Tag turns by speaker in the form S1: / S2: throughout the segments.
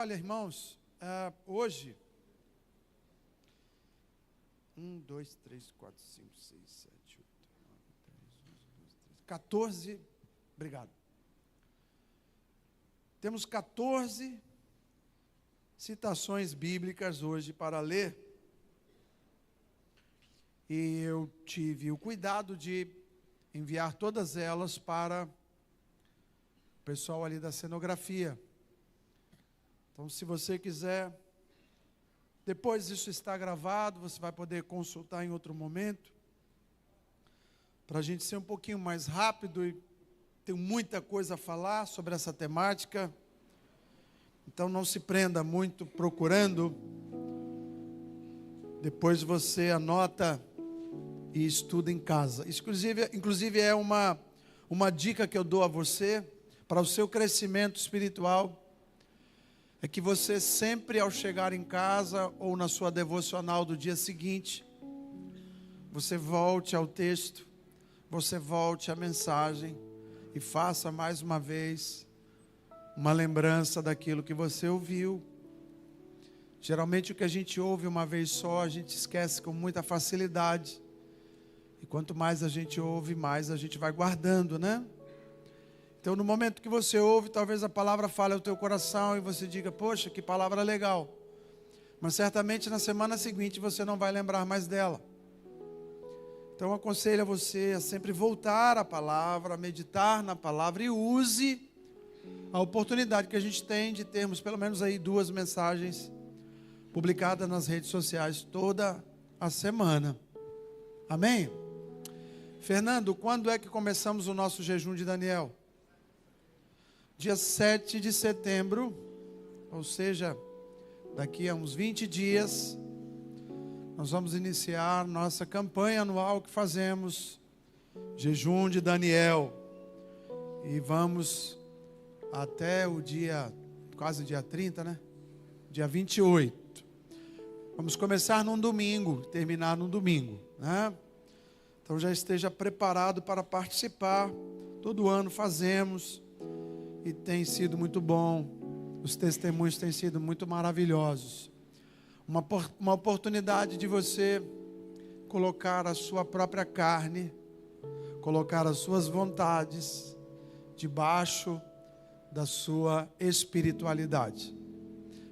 S1: Olha, irmãos, hoje, 14, obrigado. Temos 14 citações bíblicas hoje para ler. E eu tive o cuidado de enviar todas elas para o pessoal ali da cenografia. Então, se você quiser, depois isso está gravado, você vai poder consultar em outro momento. Para a gente ser um pouquinho mais rápido, e tenho muita coisa a falar sobre essa temática. Então, não se prenda muito procurando. Depois você anota e estuda em casa. Inclusive é uma dica que eu dou a você, para o seu crescimento espiritual. É que você sempre, ao chegar em casa ou na sua devocional do dia seguinte, você volte ao texto, você volte à mensagem e faça mais uma vez uma lembrança daquilo que você ouviu. Geralmente o que a gente ouve uma vez só, a gente esquece com muita facilidade. E quanto mais a gente ouve, mais a gente vai guardando, né? Então, no momento que você ouve, talvez a palavra fale ao teu coração e você diga, poxa, que palavra legal. Mas certamente na semana seguinte você não vai lembrar mais dela. Então, eu aconselho a você a sempre voltar à palavra, a meditar na palavra e use a oportunidade que a gente tem de termos pelo menos aí 2 mensagens publicadas nas redes sociais toda a semana. Amém? Fernando, quando é que começamos o nosso jejum de Daniel? Dia 7 de setembro, ou seja, daqui a uns 20 dias, nós vamos iniciar nossa campanha anual que fazemos, Jejum de Daniel. E vamos até o dia, quase dia 30, né? Dia 28. Vamos começar num domingo, terminar num domingo, né? Então já esteja preparado para participar. Todo ano fazemos. E tem sido muito bom, os testemunhos têm sido muito maravilhosos. Uma oportunidade de você colocar a sua própria carne, colocar as suas vontades debaixo da sua espiritualidade.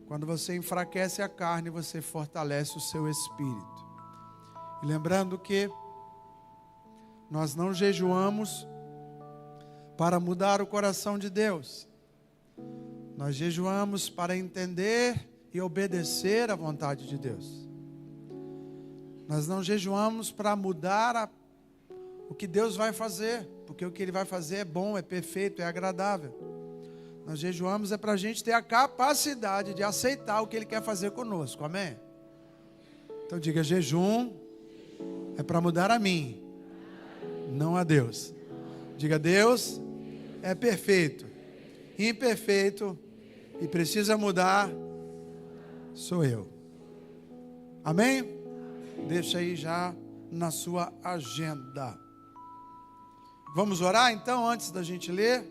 S1: Quando você enfraquece a carne, você fortalece o seu espírito. E lembrando que nós não jejuamos para mudar o coração de Deus. Nós jejuamos para entender e obedecer à vontade de Deus. Nós não jejuamos para mudar o que Deus vai fazer, porque o que Ele vai fazer é bom, é perfeito, é agradável. Nós jejuamos para a gente ter a capacidade de aceitar o que Ele quer fazer conosco, amém? Então diga, jejum é para mudar a mim, não a Deus. Diga, Deus é perfeito, imperfeito e precisa mudar, sou eu. Amém? Deixa aí já na sua agenda. Vamos orar então antes da gente ler,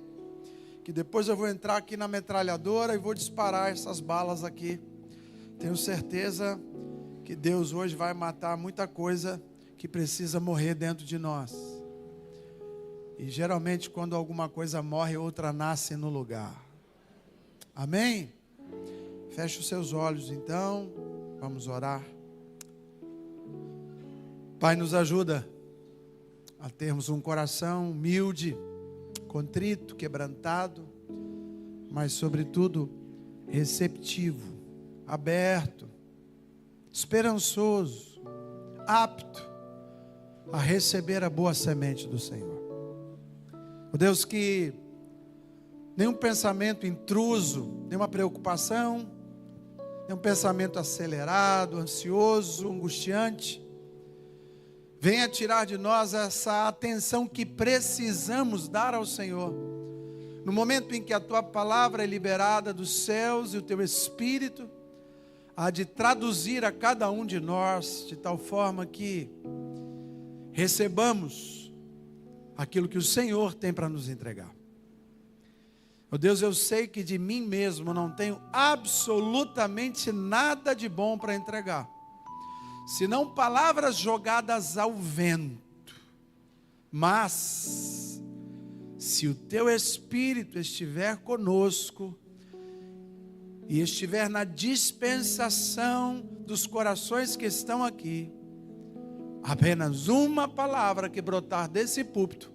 S1: que depois eu vou entrar aqui na metralhadora e vou disparar essas balas aqui. Tenho certeza que Deus hoje vai matar muita coisa que precisa morrer dentro de nós. E geralmente quando alguma coisa morre, outra nasce no lugar. Amém? Feche os seus olhos então. Vamos orar. Pai, nos ajuda a termos um coração humilde, contrito, quebrantado, mas sobretudo receptivo, aberto, esperançoso, apto a receber a boa semente do Senhor. Oh Deus, que nenhum pensamento intruso, nenhuma preocupação, nenhum pensamento acelerado, ansioso, angustiante, venha tirar de nós essa atenção que precisamos dar ao Senhor. No momento em que a Tua palavra é liberada dos céus e o Teu Espírito há de traduzir a cada um de nós, de tal forma que recebamos aquilo que o Senhor tem para nos entregar. Oh Deus, eu sei que de mim mesmo não tenho absolutamente nada de bom para entregar, senão palavras jogadas ao vento. Mas, se o teu Espírito estiver conosco, e estiver na dispensação dos corações que estão aqui, apenas uma palavra que brotar desse púlpito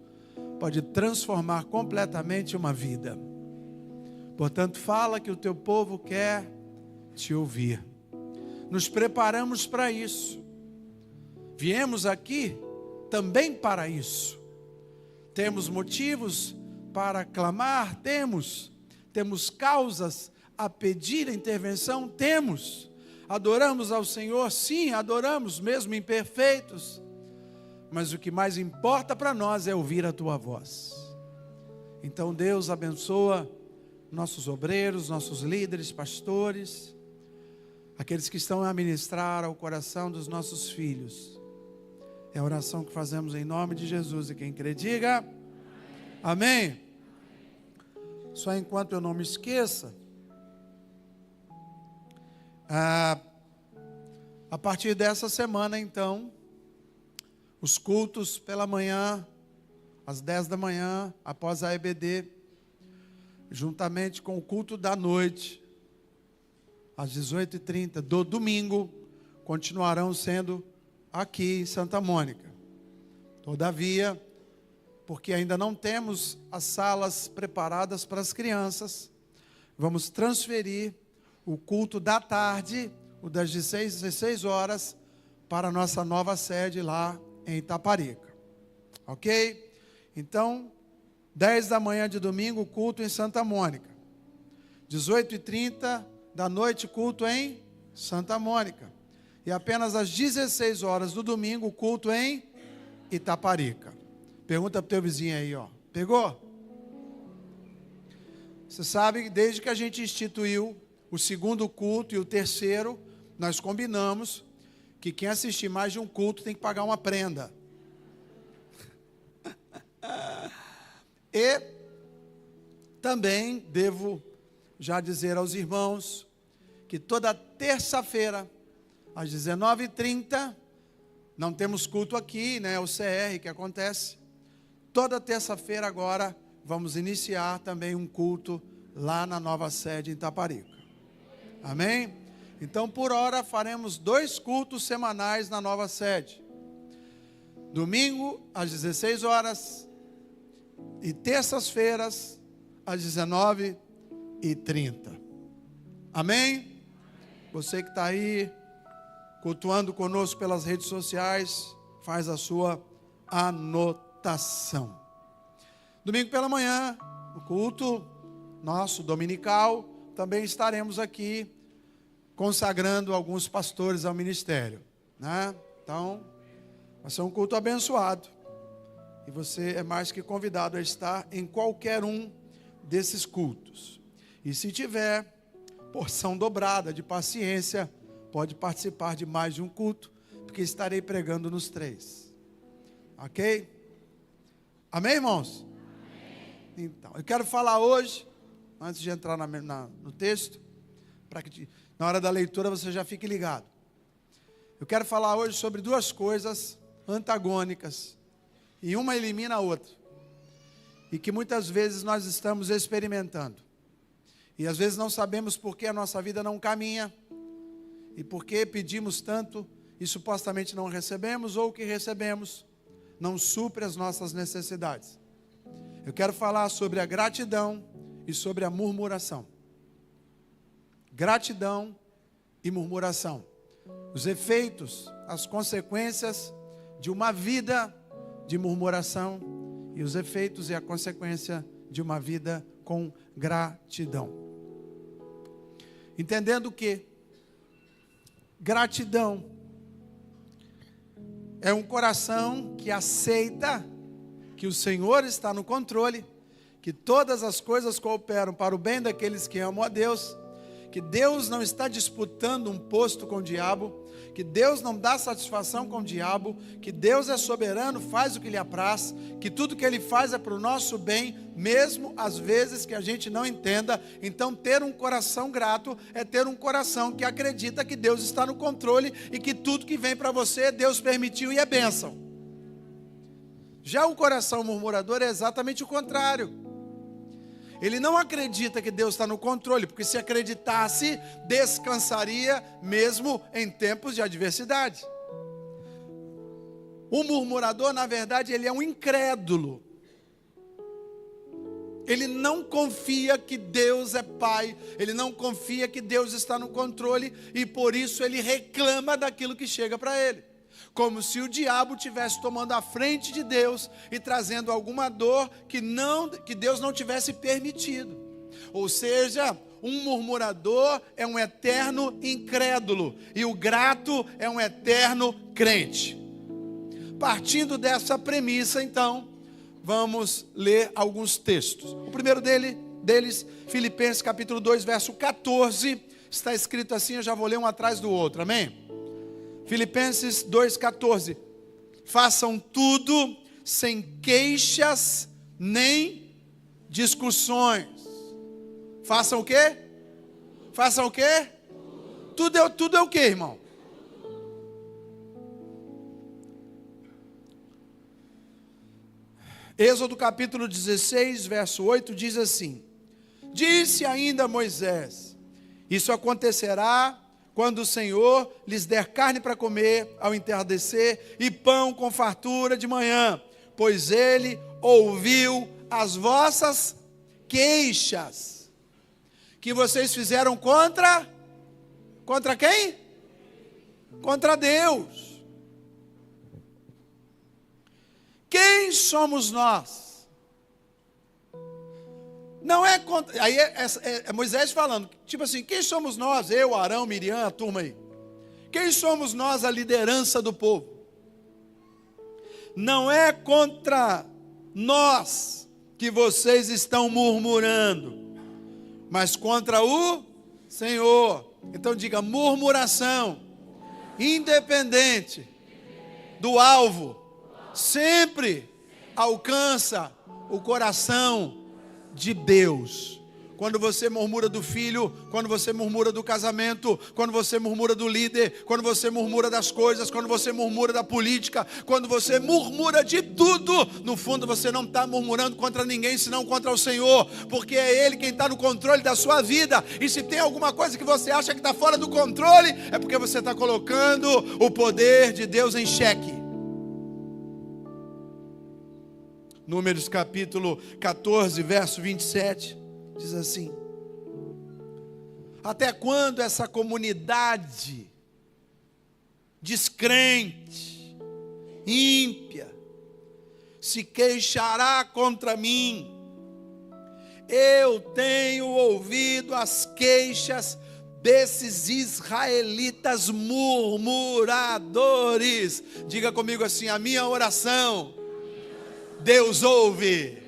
S1: pode transformar completamente uma vida. Portanto, fala que o teu povo quer te ouvir. Nos preparamos para isso. Viemos aqui também para isso. Temos motivos para clamar? Temos causas a pedir a intervenção? Temos. Adoramos ao Senhor? Sim, adoramos, mesmo imperfeitos. Mas o que mais importa para nós é ouvir a tua voz. Então Deus abençoa nossos obreiros, nossos líderes, pastores, aqueles que estão a ministrar ao coração dos nossos filhos. É a oração que fazemos em nome de Jesus. E quem crê, diga amém. Só enquanto eu não me esqueça, a partir dessa semana, então, os cultos pela manhã, às 10 da manhã, após a EBD, juntamente com o culto da noite, às 18h30 do domingo, continuarão sendo aqui em Santa Mônica. Todavia, porque ainda não temos as salas preparadas para as crianças, vamos transferir o culto da tarde, o das 16 horas, para a nossa nova sede lá em Itaparica. Ok? Então, 10 da manhã de domingo, culto em Santa Mônica. 18h30 da noite, culto em Santa Mônica. E apenas às 16 horas do domingo, culto em Itaparica. Pergunta para o teu vizinho aí, ó. Pegou? Você sabe que desde que a gente instituiu o segundo culto e o terceiro, nós combinamos que quem assistir mais de um culto tem que pagar uma prenda. E também devo já dizer aos irmãos que toda terça-feira, às 19h30, não temos culto aqui, né? O CR que acontece. Toda terça-feira agora vamos iniciar também um culto lá na nova sede em Itaparica. Amém? Então, por hora, faremos 2 cultos semanais na nova sede. Domingo, às 16 horas. E terças-feiras, às 19h30. Amém? Você que está aí, cultuando conosco pelas redes sociais, faz a sua anotação. Domingo pela manhã, o culto nosso dominical, também estaremos aqui consagrando alguns pastores ao ministério, né? Então, vai ser um culto abençoado. E você é mais que convidado a estar em qualquer um desses cultos. E se tiver porção dobrada de paciência, pode participar de mais de um culto, porque estarei pregando nos 3. Ok? Amém, irmãos? Amém. Então, eu quero falar hoje, antes de entrar no texto, para que na hora da leitura você já fique ligado. Eu quero falar hoje sobre 2 coisas antagônicas, e uma elimina a outra, e que muitas vezes nós estamos experimentando, e às vezes não sabemos por que a nossa vida não caminha, e por que pedimos tanto e supostamente não recebemos, ou o que recebemos não supre as nossas necessidades. Eu quero falar sobre a gratidão e sobre a murmuração. Gratidão e murmuração. Os efeitos, as consequências de uma vida de murmuração e os efeitos e a consequência de uma vida com gratidão. Entendendo que gratidão é um coração que aceita que o Senhor está no controle, que todas as coisas cooperam para o bem daqueles que amam a Deus, que Deus não está disputando um posto com o diabo, que Deus não dá satisfação com o diabo, que Deus é soberano, faz o que lhe apraz, que tudo que Ele faz é para o nosso bem, mesmo às vezes que a gente não entenda. Então ter um coração grato é ter um coração que acredita que Deus está no controle e que tudo que vem para você, Deus permitiu e é bênção. Já o coração murmurador é exatamente o contrário. Ele não acredita que Deus está no controle, porque se acreditasse, descansaria mesmo em tempos de adversidade. O murmurador, na verdade, ele é um incrédulo. Ele não confia que Deus é Pai, ele não confia que Deus está no controle, e por isso ele reclama daquilo que chega para ele. Como se o diabo estivesse tomando a frente de Deus e trazendo alguma dor que Deus não tivesse permitido. Ou seja, um murmurador é um eterno incrédulo e o grato é um eterno crente. Partindo dessa premissa, então, vamos ler alguns textos. O primeiro deles, Filipenses capítulo 2, verso 14, está escrito assim, eu já vou ler um atrás do outro, amém? Filipenses 2,14, façam tudo sem queixas nem discussões. Façam o quê? Façam o quê? Tudo é o quê, irmão? Êxodo capítulo 16, verso 8, diz assim, disse ainda Moisés, isso acontecerá quando o Senhor lhes der carne para comer ao entardecer e pão com fartura de manhã, pois Ele ouviu as vossas queixas, que vocês fizeram contra quem? Contra Deus. Quem somos nós? Não é contra, aí é Moisés falando, tipo assim, quem somos nós? Eu, Arão, Miriam, a turma aí. Quem somos nós, a liderança do povo? Não é contra nós que vocês estão murmurando, mas contra o Senhor. Então diga, murmuração, independente do alvo, sempre alcança o coração de Deus. Quando você murmura do filho, quando você murmura do casamento, quando você murmura do líder, quando você murmura das coisas, quando você murmura da política, quando você murmura de tudo, no fundo você não está murmurando contra ninguém, senão contra o Senhor, porque é Ele quem está no controle da sua vida. E se tem alguma coisa que você acha que está fora do controle, é porque você está colocando o poder de Deus em xeque. Números capítulo 14, verso 27, diz assim, até quando essa comunidade descrente, ímpia, se queixará contra mim? Eu tenho ouvido as queixas desses israelitas murmuradores. Diga comigo assim, a minha oração Deus ouve,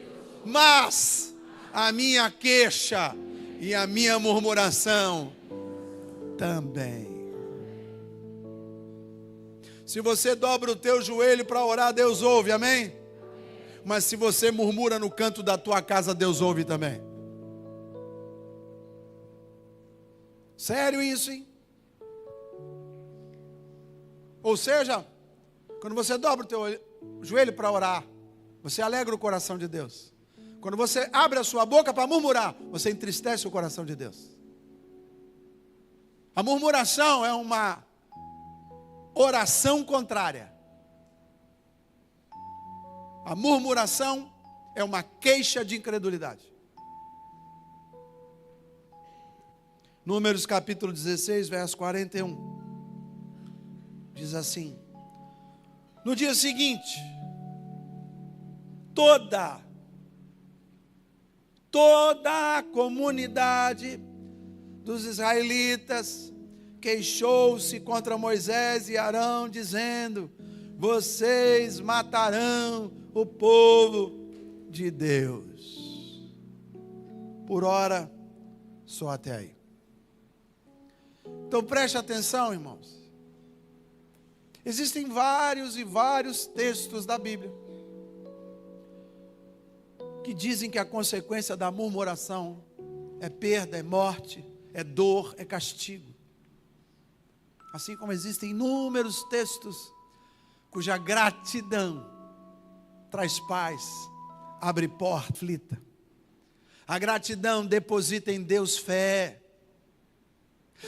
S1: mas a minha queixa e a minha murmuração também. Se você dobra o teu joelho para orar, Deus ouve, amém? Mas se você murmura no canto da tua casa, Deus ouve também. Sério isso, hein? Ou seja, quando você dobra o teu joelho para orar, você alegra o coração de Deus. Quando você abre a sua boca para murmurar, você entristece o coração de Deus. A murmuração é uma oração contrária. A murmuração é uma queixa de incredulidade. Números capítulo 16, verso 41. Diz assim, no dia seguinte, toda a comunidade dos israelitas queixou-se contra Moisés e Arão, dizendo, vocês matarão o povo de Deus. Por ora, só até aí. Então preste atenção, irmãos. Existem vários e vários textos da Bíblia que dizem que a consequência da murmuração é perda, é morte, é dor, é castigo. Assim como existem inúmeros textos cuja gratidão traz paz, abre porta, aflita. A gratidão deposita em Deus fé.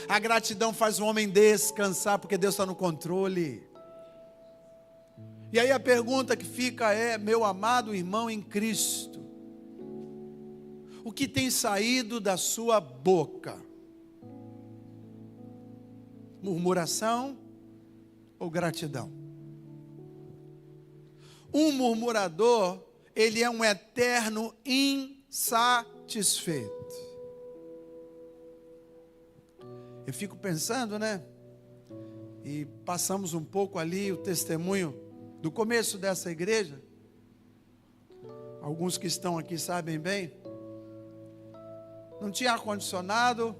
S1: A gratidão faz o homem descansar, porque Deus está no controle. E aí a pergunta que fica é: meu amado irmão em Cristo, o que tem saído da sua boca? Murmuração ou gratidão? Um murmurador, ele é um eterno insatisfeito. Eu fico pensando, né? E passamos um pouco ali o testemunho do começo dessa igreja. Alguns que estão aqui sabem bem. Não tinha ar-condicionado,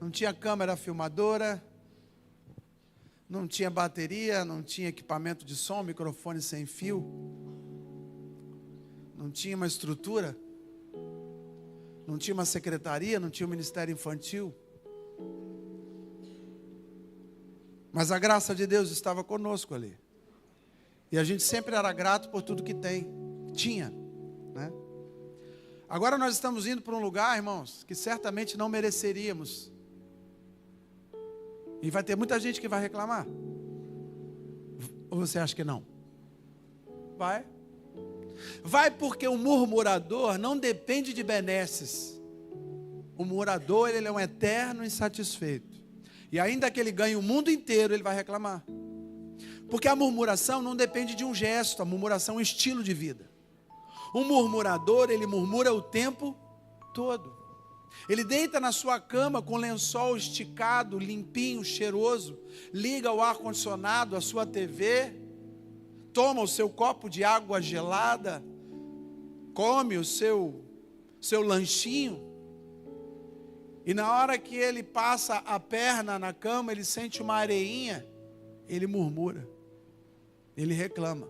S1: não tinha câmera filmadora, não tinha bateria, não tinha equipamento de som, microfone sem fio, não tinha uma estrutura, não tinha uma secretaria, não tinha um ministério infantil. Mas a graça de Deus estava conosco ali. E a gente sempre era grato por tudo que tinha, né? Agora nós estamos indo para um lugar, irmãos, que certamente não mereceríamos. E vai ter muita gente que vai reclamar. Ou você acha que não? Vai. Vai, porque o murmurador não depende de benesses. O murmurador, ele é um eterno insatisfeito. E ainda que ele ganhe o mundo inteiro, ele vai reclamar. Porque a murmuração não depende de um gesto, a murmuração é um estilo de vida. O murmurador, ele murmura o tempo todo. Ele deita na sua cama com o lençol esticado, limpinho, cheiroso, liga o ar-condicionado, a sua TV, toma o seu copo de água gelada, come o seu lanchinho, e na hora que ele passa a perna na cama, ele sente uma areinha, ele murmura, ele reclama.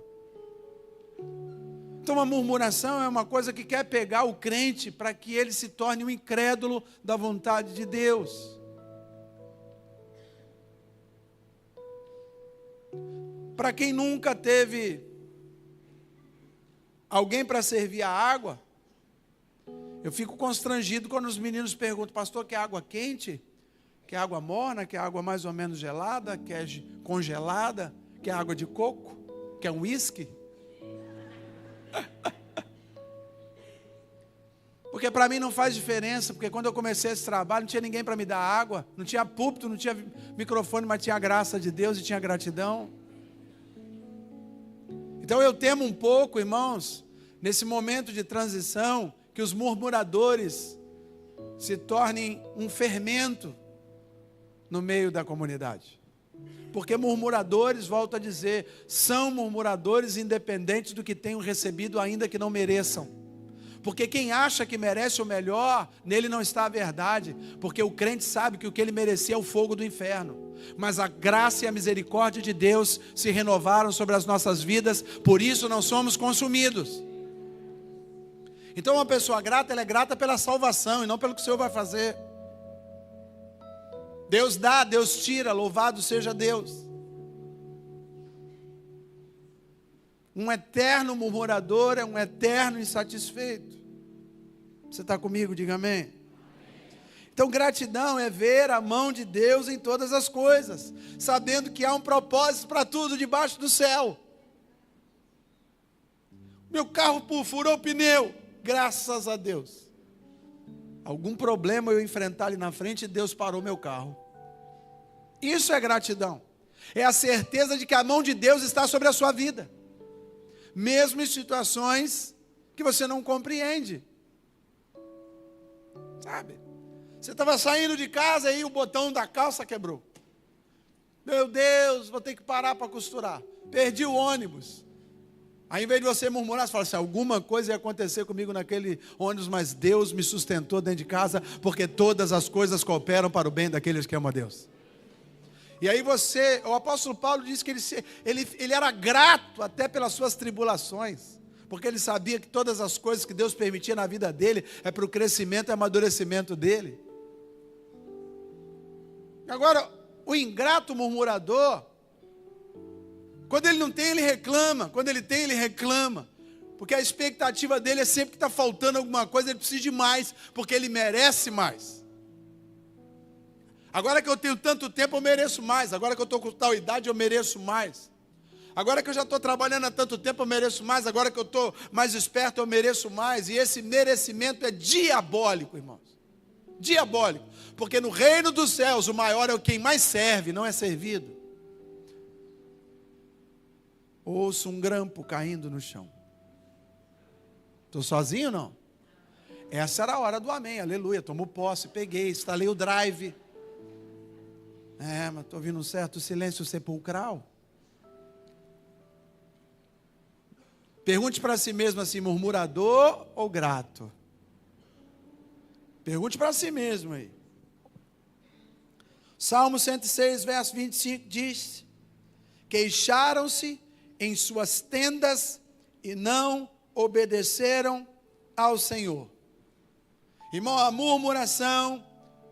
S1: Então a murmuração é uma coisa que quer pegar o crente para que ele se torne um incrédulo da vontade de Deus. Para quem nunca teve alguém para servir a água, eu fico constrangido quando os meninos perguntam: pastor, quer água quente? Quer água morna? Quer água mais ou menos gelada? Quer congelada? Quer água de coco? Quer um uísque? Porque para mim não faz diferença, porque quando eu comecei esse trabalho não tinha ninguém para me dar água, não tinha púlpito, não tinha microfone, mas tinha a graça de Deus e tinha gratidão. Então eu temo um pouco, irmãos, nesse momento de transição, que os murmuradores se tornem um fermento no meio da comunidade. Porque murmuradores, volto a dizer, são murmuradores independentes do que tenham recebido, ainda que não mereçam. Porque quem acha que merece o melhor, nele não está a verdade. Porque o crente sabe que o que ele merecia é o fogo do inferno. Mas a graça e a misericórdia de Deus se renovaram sobre as nossas vidas, por isso não somos consumidos. Então uma pessoa grata, ela é grata pela salvação e não pelo que o Senhor vai fazer. Deus dá, Deus tira, louvado seja Deus. Um eterno murmurador é um eterno insatisfeito. Você está comigo? Diga amém. Então gratidão é ver a mão de Deus em todas as coisas, sabendo que há um propósito para tudo debaixo do céu. Meu carro furou o pneu, graças a Deus. Algum problema eu enfrentar ali na frente e Deus parou meu carro. Isso é gratidão. É a certeza de que a mão de Deus está sobre a sua vida. Mesmo em situações que você não compreende. Sabe? Você estava saindo de casa e o botão da calça quebrou. Meu Deus, vou ter que parar para costurar. Perdi o ônibus. Aí, em vez de você murmurar, você fala assim: alguma coisa ia acontecer comigo naquele ônibus, mas Deus me sustentou dentro de casa, porque todas as coisas cooperam para o bem daqueles que amam a Deus. E aí o apóstolo Paulo diz que ele era grato até pelas suas tribulações, porque ele sabia que todas as coisas que Deus permitia na vida dele é para o crescimento e amadurecimento dele. Agora, o ingrato murmurador, quando ele não tem, ele reclama, quando ele tem, ele reclama, porque a expectativa dele é sempre que está faltando alguma coisa, ele precisa de mais, porque ele merece mais. Agora que eu tenho tanto tempo, eu mereço mais. Agora que eu estou com tal idade, eu mereço mais. Agora que eu já estou trabalhando há tanto tempo, eu mereço mais. Agora que eu estou mais esperto, eu mereço mais. E esse merecimento é diabólico, irmãos. Diabólico. Porque no reino dos céus, o maior é o quem mais serve, não é servido. Ouço um grampo caindo no chão. Estou sozinho ou não? Essa era a hora do amém, aleluia. Tomo posse, peguei, instalei o drive. Mas estou ouvindo um certo silêncio sepulcral. Pergunte para si mesmo assim, murmurador ou grato? Pergunte para si mesmo aí. Salmo 106, verso 25 diz: queixaram-se em suas tendas e não obedeceram ao Senhor. Irmão, a murmuração,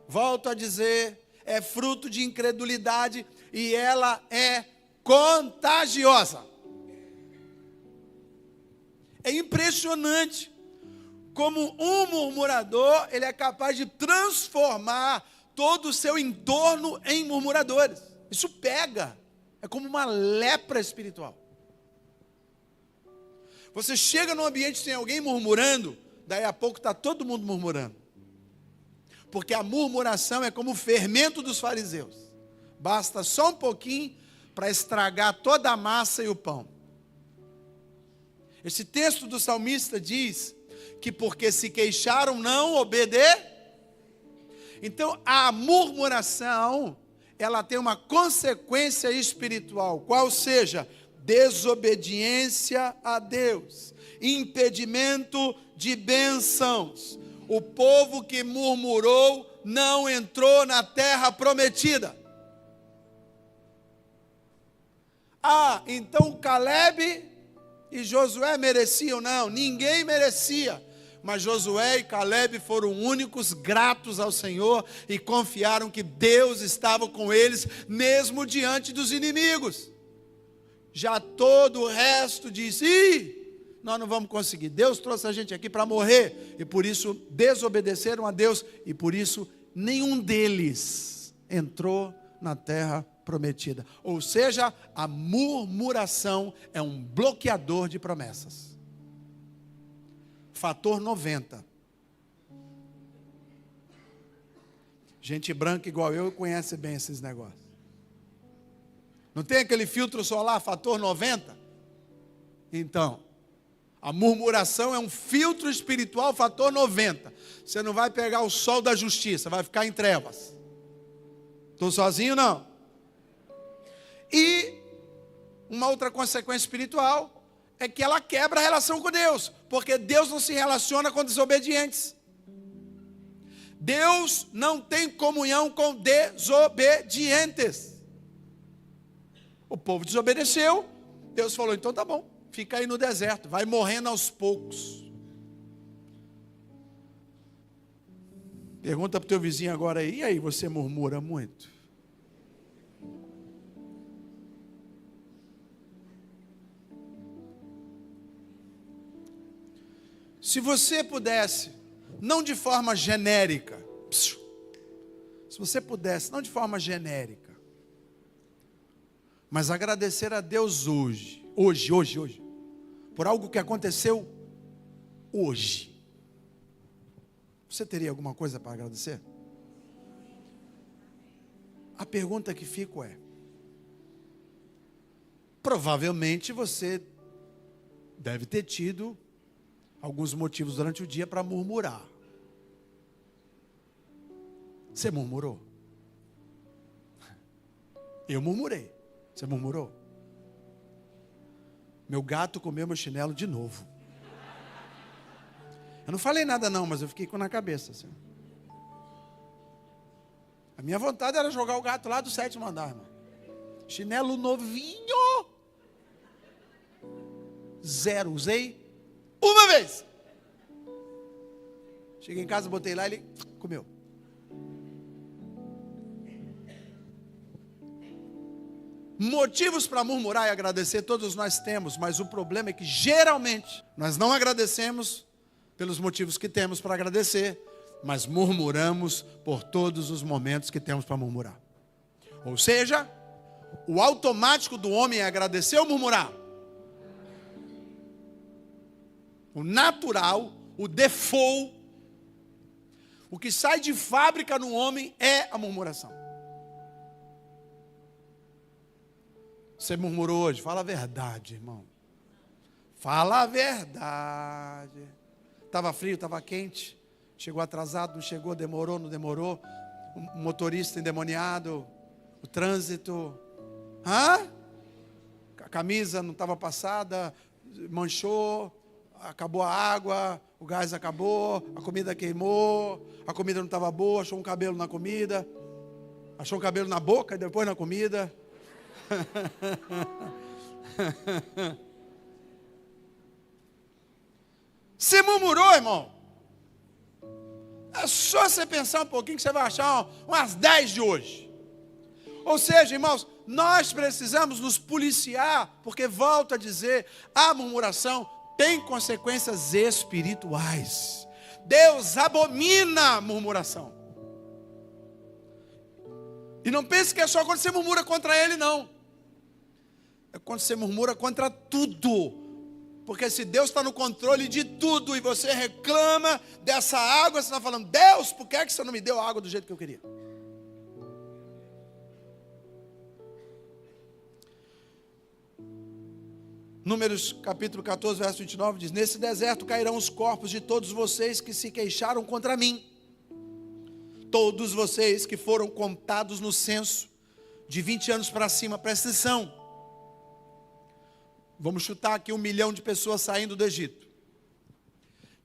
S1: volto a dizer, é fruto de incredulidade e ela é contagiosa. É impressionante como um murmurador, ele é capaz de transformar todo o seu entorno em murmuradores. Isso pega, é como uma lepra espiritual. Você chega num ambiente sem alguém murmurando, daí a pouco está todo mundo murmurando. Porque a murmuração é como o fermento dos fariseus. Basta só um pouquinho para estragar toda a massa e o pão. Esse texto do salmista diz que porque se queixaram não obedeceram. Então a murmuração, ela tem uma consequência espiritual, qual seja desobediência a Deus, impedimento de bênçãos. O povo que murmurou não entrou na terra prometida. Então Caleb e Josué mereciam? Não, ninguém merecia. Mas Josué e Caleb foram únicos gratos ao Senhor e confiaram que Deus estava com eles, mesmo diante dos inimigos. Já todo o resto disse: nós não vamos conseguir. Deus trouxe a gente aqui para morrer. E por isso desobedeceram a Deus. E por isso nenhum deles entrou na terra prometida. Ou seja, a murmuração é um bloqueador de promessas. Fator 90. Gente branca igual eu conhece bem esses negócios. Não tem aquele filtro solar, fator 90? Então, a murmuração é um filtro espiritual, fator 90. Você não vai pegar o sol da justiça, vai ficar em trevas. Estou sozinho, não? E uma outra consequência espiritual é que ela quebra a relação com Deus, porque Deus não se relaciona com desobedientes. Deus não tem comunhão com desobedientes. O povo desobedeceu, Deus falou: então tá bom, fica aí no deserto, vai morrendo aos poucos. Pergunta para o teu vizinho agora aí, e aí, você murmura muito? Se você pudesse, não de forma genérica, se você pudesse, não de forma genérica, mas agradecer a Deus hoje, por algo que aconteceu hoje, você teria alguma coisa para agradecer? A pergunta que fico é: provavelmente você deve ter tido alguns motivos durante o dia para murmurar. Você murmurou? Eu murmurei. Você murmurou? Meu gato comeu meu chinelo de novo. Eu não falei nada não, mas eu fiquei com na cabeça assim. A minha vontade era jogar o gato lá do 7º andar, irmão. Chinelo novinho. 0, usei uma vez. Cheguei em casa, botei lá, ele comeu. Motivos para murmurar e agradecer todos nós temos, mas o problema é que geralmente nós não agradecemos pelos motivos que temos para agradecer, mas murmuramos por todos os momentos que temos para murmurar. Ou seja, o automático do homem é agradecer ou murmurar? O natural, o default, o que sai de fábrica no homem é a murmuração. Você murmurou hoje? Fala a verdade, irmão. Fala a verdade. Estava frio, estava quente. Chegou atrasado, não chegou, demorou, não demorou. O motorista endemoniado. O trânsito. A camisa não estava passada. Manchou. Acabou a água. O gás acabou. A comida queimou. A comida não estava boa. Achou um cabelo na comida. Achou um cabelo na boca e depois na comida. Você murmurou, irmão? É só você pensar um pouquinho que você vai achar umas 10 de hoje. Ou seja, irmãos, nós precisamos nos policiar, porque volto a dizer, a murmuração tem consequências espirituais. Deus abomina a murmuração. E não pense que é só quando você murmura contra Ele, não. É quando você murmura contra tudo. Porque se Deus está no controle de tudo e você reclama dessa água, você está falando, Deus, por que você não me deu a água do jeito que eu queria? Números capítulo 14, verso 29 diz, nesse deserto cairão os corpos de todos vocês que se queixaram contra mim. Todos vocês que foram contados no censo de 20 anos para cima, presta atenção. Vamos chutar aqui 1 milhão de pessoas saindo do Egito.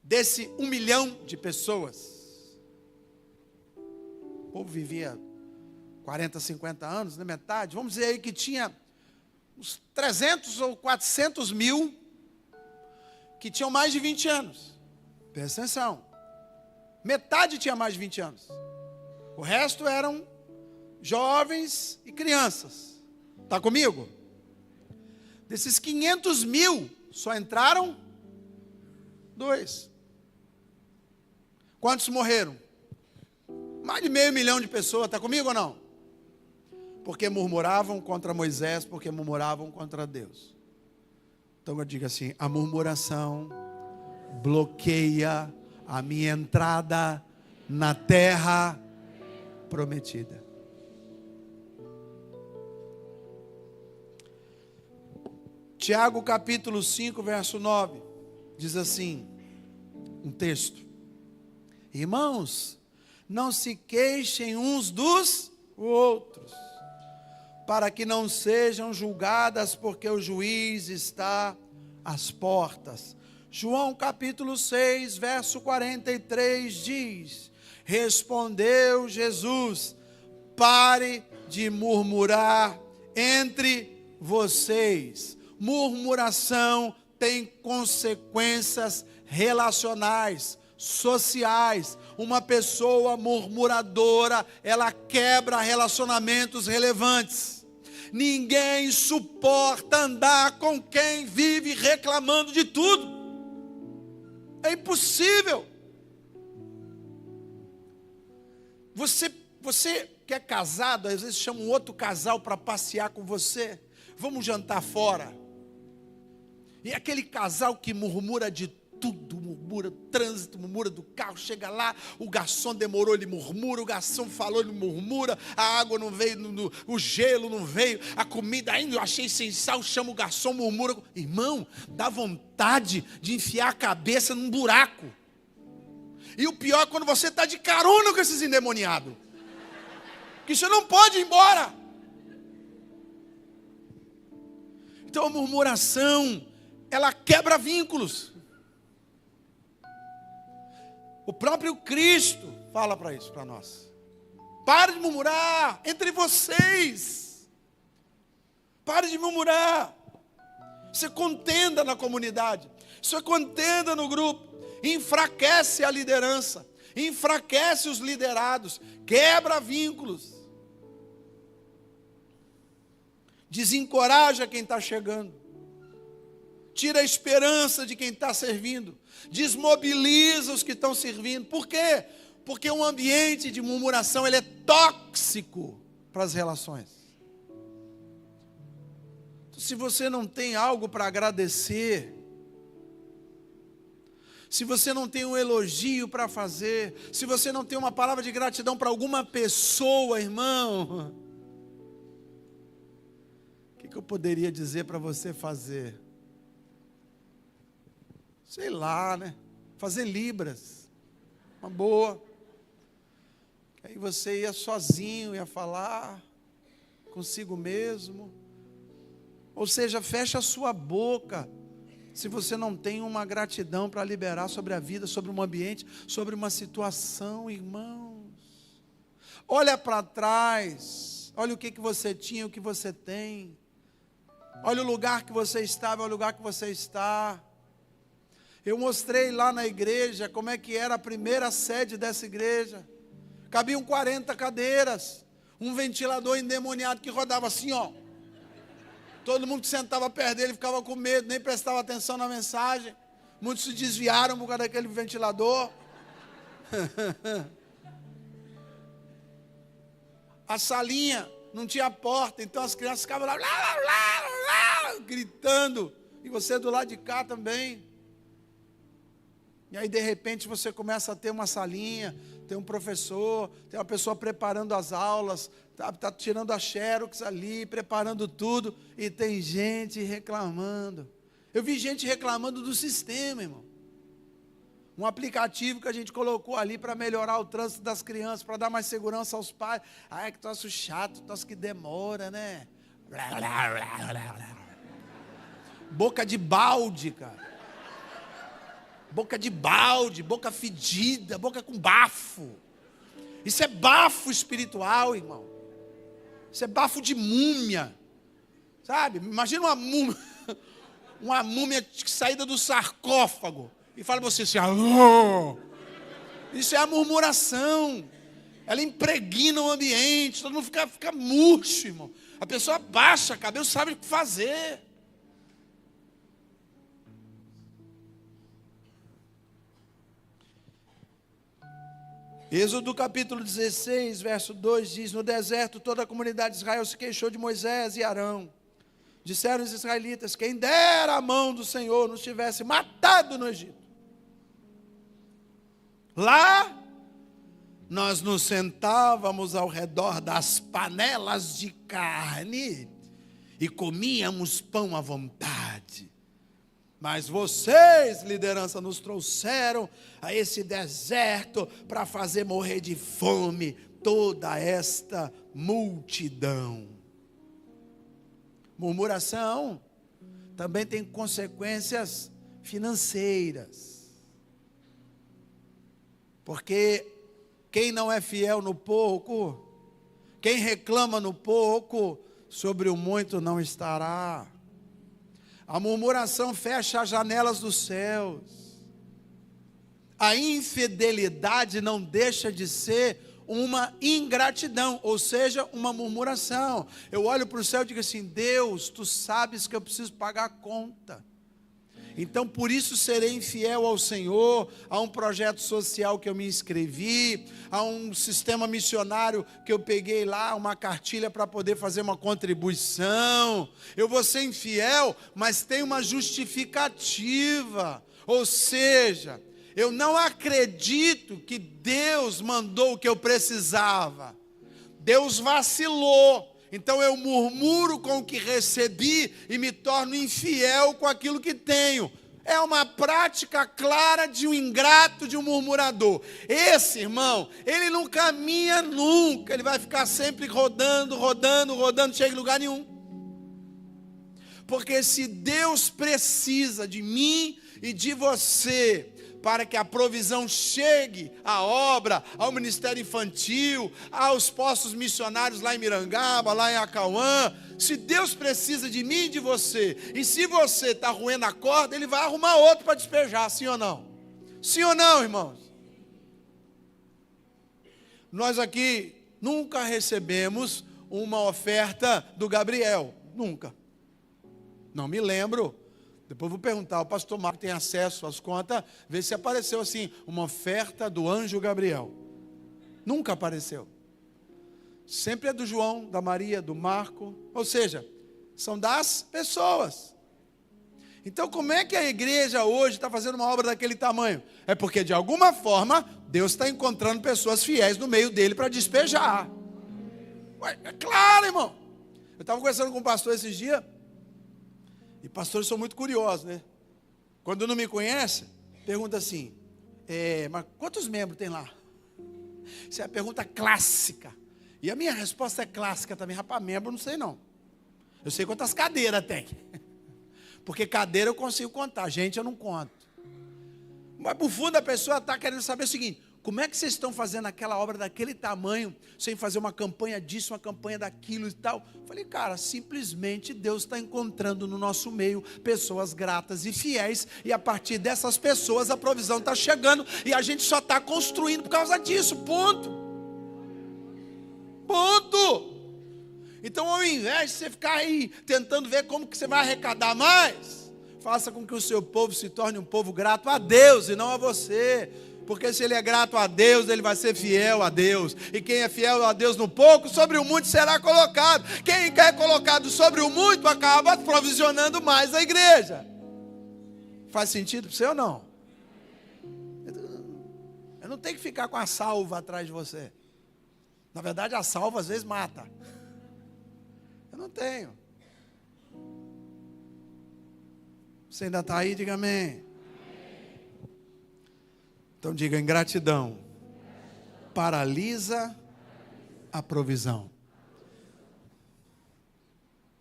S1: Desse 1 milhão de pessoas, o povo vivia 40, 50 anos, na metade. Vamos dizer aí que tinha uns 300 ou 400 mil que tinham mais de 20 anos. Presta atenção. Metade tinha mais de 20 anos. O resto eram jovens e crianças. Está comigo? Desses 500 mil, só entraram 2. Quantos morreram? Mais de 500 mil de pessoas, está comigo ou não? Porque murmuravam contra Moisés, porque murmuravam contra Deus. Então eu digo assim, a murmuração bloqueia a minha entrada na terra prometida. Tiago capítulo 5, verso 9, diz assim, um texto. Irmãos, não se queixem uns dos outros, para que não sejam julgadas, porque o juiz está às portas. João capítulo 6, verso 43 diz, respondeu Jesus, pare de murmurar entre vocês. Murmuração tem consequências relacionais, sociais. Uma pessoa murmuradora, ela quebra relacionamentos relevantes. Ninguém suporta andar com quem vive reclamando de tudo. É impossível. Você que é casado, às vezes chama um outro casal para passear com você. Vamos jantar fora. E aquele casal que murmura de tudo, murmura do trânsito, murmura do carro, chega lá, o garçom demorou, ele murmura, o garçom falou, ele murmura, a água não veio, o gelo não veio, a comida ainda eu achei sem sal, chama o garçom, murmura. Irmão, dá vontade de enfiar a cabeça num buraco. E o pior é quando você está de carona com esses endemoniados. Que você não pode ir embora. Então a murmuração, ela quebra vínculos. O próprio Cristo fala para isso, para nós. Pare de murmurar entre vocês. Pare de murmurar. Isso é contenda na comunidade. Isso é contenda no grupo. Enfraquece a liderança. Enfraquece os liderados. Quebra vínculos. Desencoraja quem está chegando. Tira a esperança de quem está servindo. Desmobiliza os que estão servindo. Por quê? Porque um ambiente de murmuração ele é tóxico para as relações. Então, se você não tem algo para agradecer, se você não tem um elogio para fazer, se você não tem uma palavra de gratidão para alguma pessoa, irmão, o que eu poderia dizer para você fazer? Sei lá, né? Fazer libras, uma boa. Aí você ia sozinho, ia falar consigo mesmo. Ou seja, fecha a sua boca. Se você não tem uma gratidão para liberar sobre a vida, sobre um ambiente, sobre uma situação, irmãos. Olha para trás. Olha o que você tinha, o que você tem. Olha o lugar que você estava, olha o lugar que você está. Eu mostrei lá na igreja como é que era a primeira sede dessa igreja. Cabiam 40 cadeiras. Um ventilador endemoniado que rodava assim, ó. Todo mundo que sentava perto dele ficava com medo, nem prestava atenção na mensagem. Muitos se desviaram por causa daquele ventilador. A salinha não tinha porta, então as crianças ficavam lá, gritando. E você do lado de cá também. E aí, de repente, você começa a ter uma salinha, tem um professor, tem uma pessoa preparando as aulas, está tirando a xerox ali, preparando tudo, e tem gente reclamando. Eu vi gente reclamando do sistema, irmão. Um aplicativo que a gente colocou ali para melhorar o trânsito das crianças, para dar mais segurança aos pais. Ai, que troço chato, troço que demora, né? Boca de balde, cara. Boca de balde, boca fedida, boca com bafo. Isso é bafo espiritual, irmão. Isso é bafo de múmia. Sabe? Imagina uma múmia saída do sarcófago. E fala você assim, alô. Isso é a murmuração. Ela impregna o ambiente, todo mundo fica murcho, irmão. A pessoa baixa a cabeça, sabe o que fazer. Êxodo capítulo 16, verso 2 diz: no deserto toda a comunidade de Israel se queixou de Moisés e Arão. Disseram os israelitas: quem dera a mão do Senhor nos tivesse matado no Egito. Lá, nós nos sentávamos ao redor das panelas de carne e comíamos pão à vontade. Mas vocês, liderança, nos trouxeram a esse deserto para fazer morrer de fome toda esta multidão. Murmuração também tem consequências financeiras. Porque quem não é fiel no pouco, quem reclama no pouco, sobre o muito não estará. A murmuração fecha as janelas dos céus. A infidelidade não deixa de ser uma ingratidão, ou seja, uma murmuração. Eu olho para o céu e digo assim: Deus, tu sabes que eu preciso pagar a conta. Então, por isso serei infiel ao Senhor, a um projeto social que eu me inscrevi, a um sistema missionário que eu peguei lá, uma cartilha para poder fazer uma contribuição. Eu vou ser infiel, mas tem uma justificativa. Ou seja, eu não acredito que Deus mandou o que eu precisava. Deus vacilou. Então eu murmuro com o que recebi e me torno infiel com aquilo que tenho. É uma prática clara de um ingrato, de um murmurador. Esse, irmão, ele não caminha nunca. Ele vai ficar sempre rodando, não chega em lugar nenhum. Porque se Deus precisa de mim e de você para que a provisão chegue à obra, ao ministério infantil, aos postos missionários lá em Mirangaba, lá em Acauã. Se Deus precisa de mim e de você, e se você está roendo a corda, Ele vai arrumar outro para despejar, sim ou não? Sim ou não, irmãos? Nós aqui nunca recebemos uma oferta do Gabriel, nunca. Não me lembro. Depois vou perguntar ao pastor Marco, tem acesso às contas, ver se apareceu assim, uma oferta do anjo Gabriel. Nunca apareceu. Sempre é do João, da Maria, do Marco, ou seja, são das pessoas. Então como é que a igreja hoje está fazendo uma obra daquele tamanho? É porque de alguma forma, Deus está encontrando pessoas fiéis no meio dele para despejar. Ué, é claro, irmão. Eu estava conversando com um pastor esses dias, e pastores são muito curiosos, né? Quando não me conhece, pergunta assim, mas quantos membros tem lá? Isso é a pergunta clássica. E a minha resposta é clássica também. Rapaz, membro não sei não. Eu sei quantas cadeiras tem. Porque cadeira eu consigo contar, gente eu não conto. Mas por fundo a pessoa está querendo saber o seguinte: como é que vocês estão fazendo aquela obra daquele tamanho, sem fazer uma campanha disso, uma campanha daquilo e tal? Falei, cara, simplesmente Deus está encontrando no nosso meio pessoas gratas e fiéis, e a partir dessas pessoas a provisão está chegando, e a gente só está construindo por causa disso, ponto. Ponto. Então, ao invés de você ficar aí tentando ver como que você vai arrecadar mais, faça com que o seu povo se torne um povo grato a Deus e não a você. Porque se ele é grato a Deus, ele vai ser fiel a Deus. E quem é fiel a Deus no pouco, sobre o muito será colocado. Quem é colocado sobre o muito, acaba provisionando mais a igreja. Faz sentido para você ou não? Eu não tenho que ficar com a salva atrás de você. Na verdade, a salva às vezes mata. Eu não tenho. Você ainda está aí? Diga amém. Então diga: ingratidão paralisa a provisão.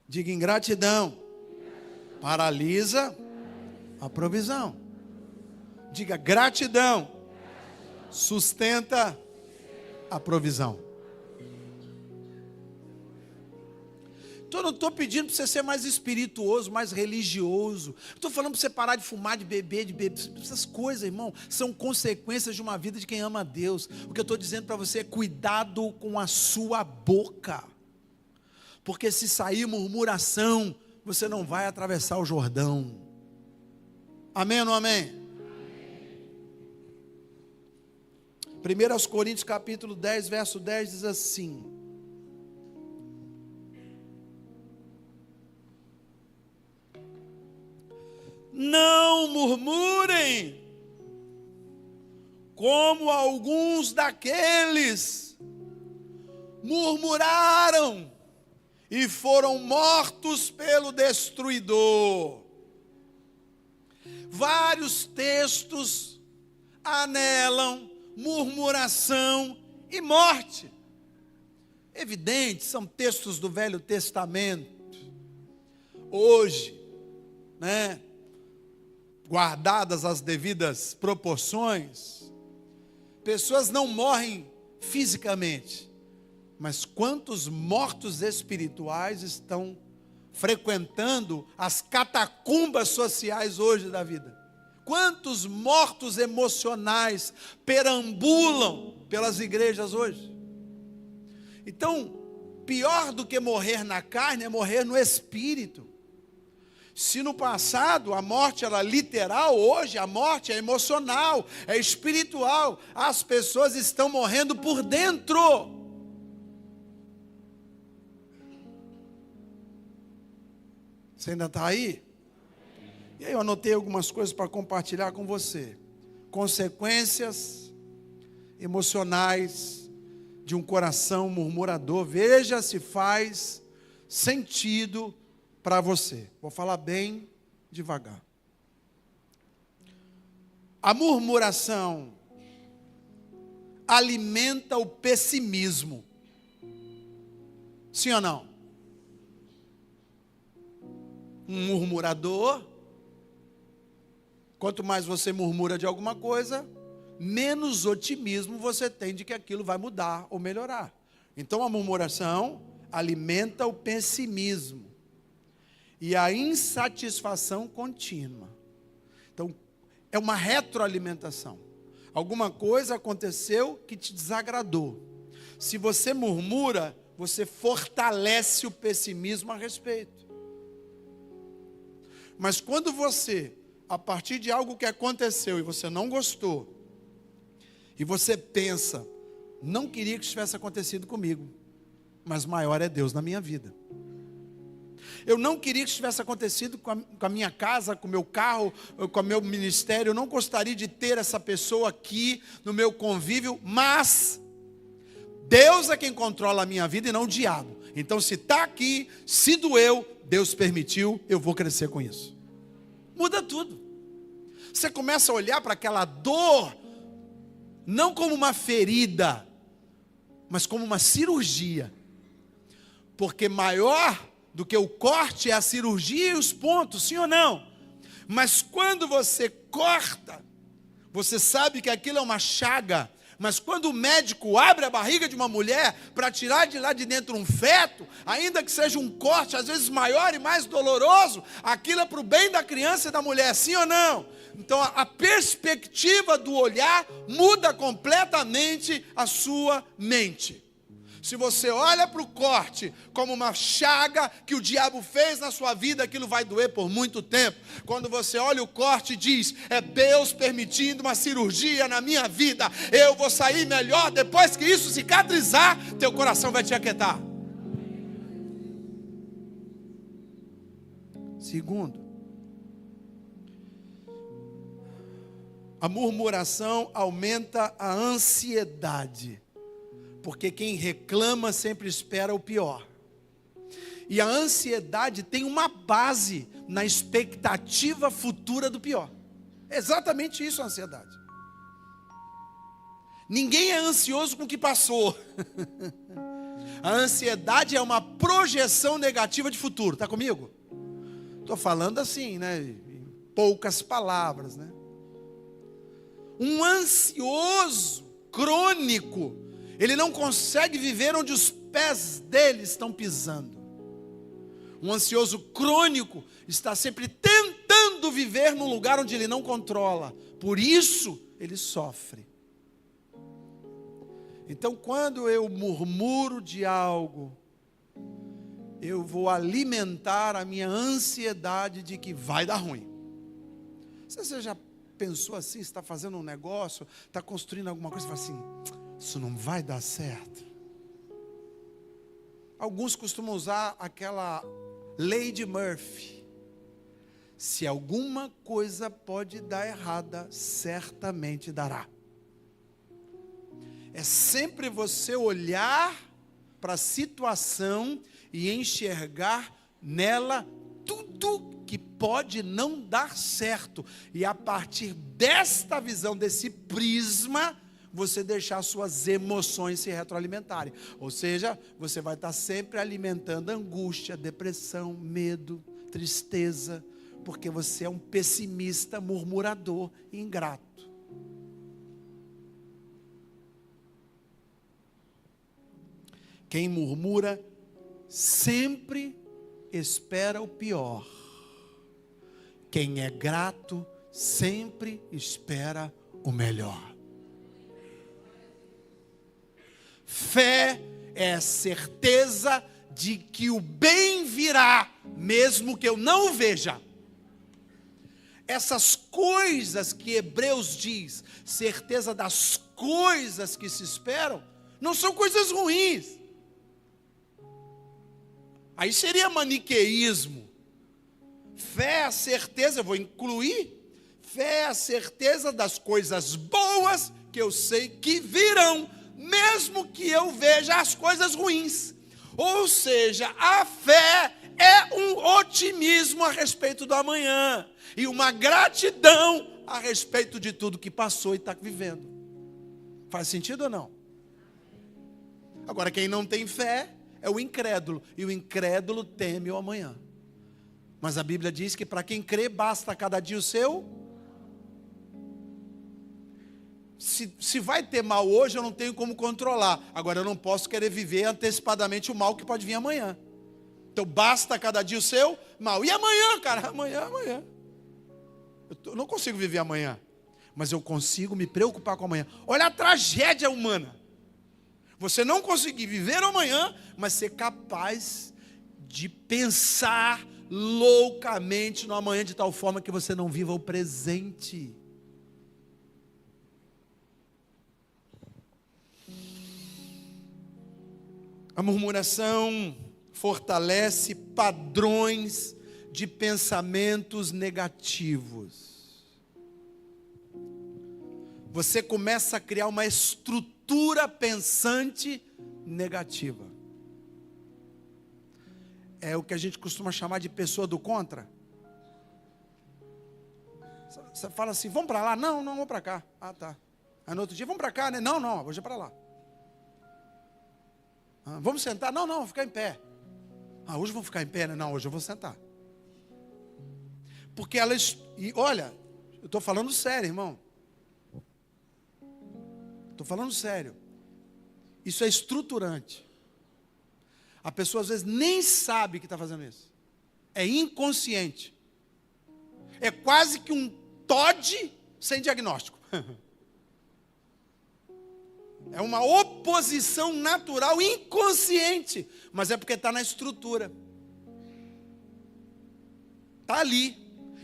S1: Diga: ingratidão paralisa a provisão. Diga: gratidão sustenta a provisão. Então eu não estou pedindo para você ser mais espirituoso, mais religioso. Estou falando para você parar de fumar, de beber. Essas coisas, irmão, são consequências de uma vida de quem ama a Deus. O que eu estou dizendo para você é: cuidado com a sua boca. Porque se sair murmuração, você não vai atravessar o Jordão. Amém ou não amém? 1 Coríntios capítulo 10, verso 10 diz assim: não murmurem, como alguns daqueles murmuraram e foram mortos pelo destruidor. Vários textos anelam murmuração e morte. Evidente, são textos do Velho Testamento. Hoje, né? Guardadas as devidas proporções, pessoas não morrem fisicamente, mas quantos mortos espirituais estão frequentando as catacumbas sociais hoje da vida? Quantos mortos emocionais perambulam pelas igrejas hoje? Então, pior do que morrer na carne é morrer no espírito. Se no passado a morte era literal, hoje a morte é emocional, é espiritual. As pessoas estão morrendo por dentro. Você ainda está aí? E aí eu anotei algumas coisas para compartilhar com você. Consequências emocionais de um coração murmurador. Veja se faz sentido para você. Vou falar bem devagar. A murmuração alimenta o pessimismo. Sim ou não? Um murmurador Quanto mais você murmura de alguma coisa, menos otimismo você tem de que aquilo vai mudar ou melhorar. Então a murmuração alimenta o pessimismo e a insatisfação contínua. Então é uma retroalimentação. Alguma coisa aconteceu que te desagradou. Se você murmura, você fortalece o pessimismo a respeito. Mas quando você, a partir de algo que aconteceu e você não gostou, e você pensa, não queria que isso tivesse acontecido comigo, mas maior é Deus na minha vida. Eu não queria que isso tivesse acontecido com a minha casa, com o meu carro, com o meu ministério. Eu não gostaria de ter essa pessoa aqui no meu convívio, mas Deus é quem controla a minha vida e não o diabo. Então se está aqui, se doeu, Deus permitiu, eu vou crescer com isso. Muda tudo. Você começa a olhar para aquela dor, não como uma ferida, mas como uma cirurgia. Porque maior do que o corte é a cirurgia e os pontos, sim ou não? Mas quando você corta, você sabe que aquilo é uma chaga. Mas quando o médico abre a barriga de uma mulher para tirar de lá de dentro um feto, ainda que seja um corte, às vezes maior e mais doloroso, aquilo é para o bem da criança e da mulher, sim ou não? Então a perspectiva do olhar muda completamente a sua mente. Se você olha para o corte como uma chaga que o diabo fez na sua vida, aquilo vai doer por muito tempo. Quando você olha o corte e diz, é Deus permitindo uma cirurgia na minha vida, eu vou sair melhor, depois que isso cicatrizar, teu coração vai te aquietar. Segundo, a murmuração aumenta a ansiedade. Porque quem reclama sempre espera o pior. E a ansiedade tem uma base na expectativa futura do pior. É exatamente isso a ansiedade. Ninguém é ansioso com o que passou. A ansiedade é uma projeção negativa de futuro. Está comigo? Estou falando assim, né? Em poucas palavras, né? Um ansioso crônico, ele não consegue viver onde os pés dele estão pisando. Um ansioso crônico está sempre tentando viver num lugar onde ele não controla. Por isso, ele sofre. Então, quando eu murmuro de algo, eu vou alimentar a minha ansiedade de que vai dar ruim. Você já pensou assim, está fazendo um negócio, está construindo alguma coisa e fala assim, isso não vai dar certo. Alguns costumam usar aquela lei de Murphy. Se alguma coisa pode dar errada, certamente dará. É sempre você olhar para a situação e enxergar nela tudo que pode não dar certo. E a partir desta visão, desse prisma, você deixar suas emoções se retroalimentarem. Ou seja, você vai estar sempre alimentando angústia, depressão, medo, tristeza, porque você é um pessimista, murmurador e ingrato. Quem murmura sempre espera o pior. Quem é grato sempre espera o melhor. Fé é a certeza de que o bem virá, mesmo que eu não o veja. Essas coisas que Hebreus diz, certeza das coisas que se esperam, não são coisas ruins. Aí seria maniqueísmo. Fé é a certeza, eu vou incluir, fé é a certeza das coisas boas que eu sei que virão, mesmo que eu veja as coisas ruins. Ou seja, a fé é um otimismo a respeito do amanhã e uma gratidão a respeito de tudo que passou e está vivendo. Faz sentido ou não? Agora, quem não tem fé é o incrédulo, e o incrédulo teme o amanhã. Mas a Bíblia diz que para quem crê basta cada dia o seu se vai ter mal hoje, eu não tenho como controlar. Agora, eu não posso querer viver antecipadamente o mal que pode vir amanhã. Então, basta cada dia o seu mal. E amanhã, cara? Amanhã. Eu não consigo viver amanhã. Mas eu consigo me preocupar com amanhã. Olha a tragédia humana. Você não conseguir viver amanhã, mas ser capaz de pensar loucamente no amanhã de tal forma que você não viva o presente. A murmuração fortalece padrões de pensamentos negativos. Você começa a criar uma estrutura pensante negativa. É o que a gente costuma chamar de pessoa do contra. Você fala assim, vamos para lá? Não, vamos para cá. Ah, tá. Aí no outro dia, vamos para cá, né? Não, hoje é para lá. Vamos sentar? Não, vou ficar em pé. Hoje vamos ficar em pé, né? Não, hoje eu vou sentar. Porque elas... E olha, eu estou falando sério, irmão. Estou falando sério. Isso é estruturante. A pessoa às vezes nem sabe que está fazendo isso. É inconsciente. É quase que um TOD sem diagnóstico. É uma oposição natural, inconsciente. Mas é porque está na estrutura. Está ali.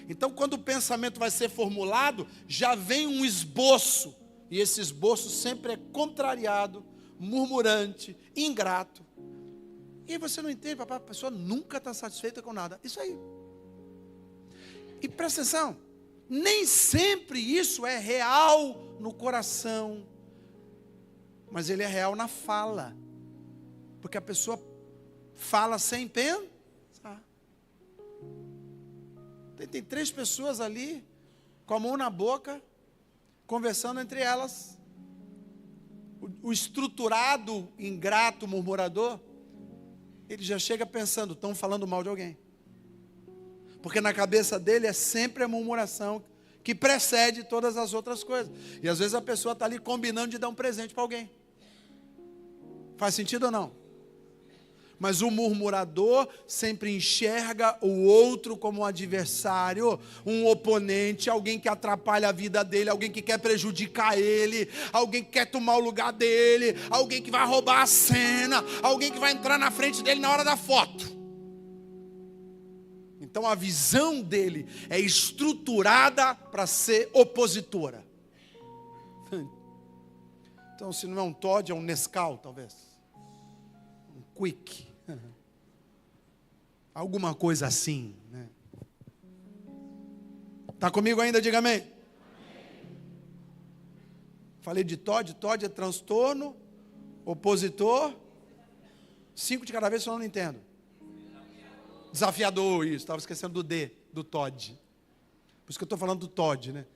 S1: Então, quando o pensamento vai ser formulado, já vem um esboço. E esse esboço sempre é contrariado, murmurante, ingrato. E você não entende, papai, a pessoa nunca está satisfeita com nada. Isso aí. E presta atenção, nem sempre isso é real no coração. Mas ele é real na fala. Porque a pessoa fala sem pensar. Tem 3 pessoas ali, com a mão na boca, conversando entre elas. O estruturado, ingrato, murmurador, ele já chega pensando, estão falando mal de alguém. Porque na cabeça dele é sempre a murmuração que precede todas as outras coisas. E às vezes a pessoa está ali combinando de dar um presente para alguém. Faz sentido ou não? Mas o murmurador sempre enxerga o outro como um adversário, um oponente, alguém que atrapalha a vida dele, alguém que quer prejudicar ele, alguém que quer tomar o lugar dele, alguém que vai roubar a cena, alguém que vai entrar na frente dele na hora da foto. Então a visão dele é estruturada para ser opositora. Então, se não é um Todd, é um Nescau, talvez. Um Quick. Alguma coisa assim, né? Está comigo ainda? Diga amém. Falei de Todd. Todd é transtorno, opositor. 5 de cada vez, só não entendo. Desafiador, isso. Estava esquecendo do D, do Todd. Por isso que eu estou falando do Todd, né?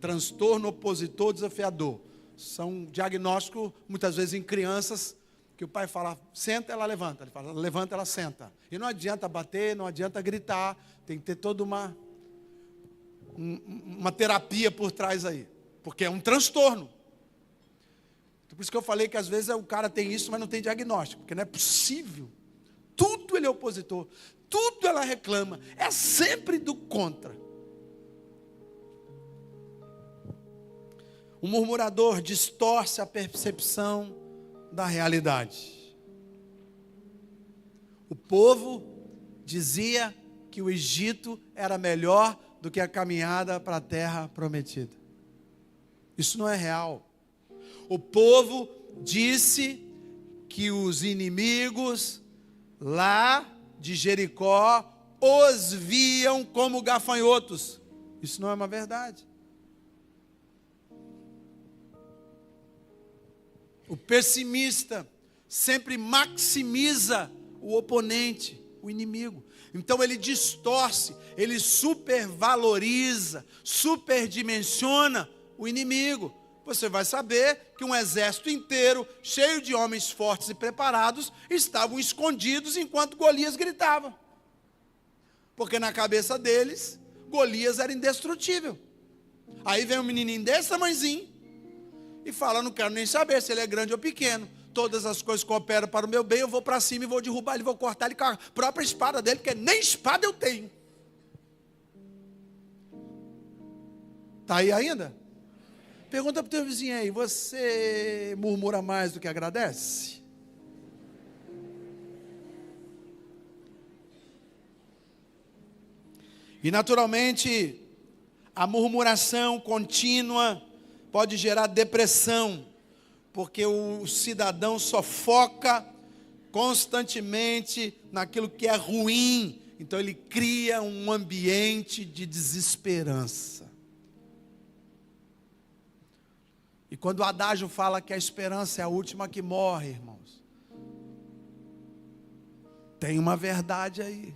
S1: Transtorno, opositor, desafiador. São diagnósticos, muitas vezes em crianças, que o pai fala, senta, ela levanta. Ele fala, levanta, ela senta. E não adianta bater, não adianta gritar. Tem que ter toda uma terapia por trás aí. Porque é um transtorno. Por isso que eu falei que às vezes o cara tem isso, mas não tem diagnóstico. Porque não é possível. Tudo ele é opositor. Tudo ela reclama. É sempre do contra. O murmurador distorce a percepção da realidade. O povo dizia que o Egito era melhor do que a caminhada para a terra prometida. Isso não é real. O povo disse que os inimigos lá de Jericó os viam como gafanhotos. Isso não é uma verdade. O pessimista sempre maximiza o oponente, o inimigo. Então ele distorce, ele supervaloriza, superdimensiona o inimigo. Você vai saber que um exército inteiro, cheio de homens fortes e preparados, estavam escondidos enquanto Golias gritava. Porque na cabeça deles, Golias era indestrutível. Aí vem um menininho desse tamanhozinho, e fala, não quero nem saber se ele é grande ou pequeno. Todas as coisas cooperam para o meu bem, eu vou para cima e vou derrubar ele, vou cortar ele com a própria espada dele, porque nem espada eu tenho. Está aí ainda? Pergunta para o teu vizinho aí, você murmura mais do que agradece? E naturalmente, a murmuração contínua pode gerar depressão, porque o cidadão só foca constantemente naquilo que é ruim, então ele cria um ambiente de desesperança. E quando o adágio fala que a esperança é a última que morre, irmãos, tem uma verdade aí.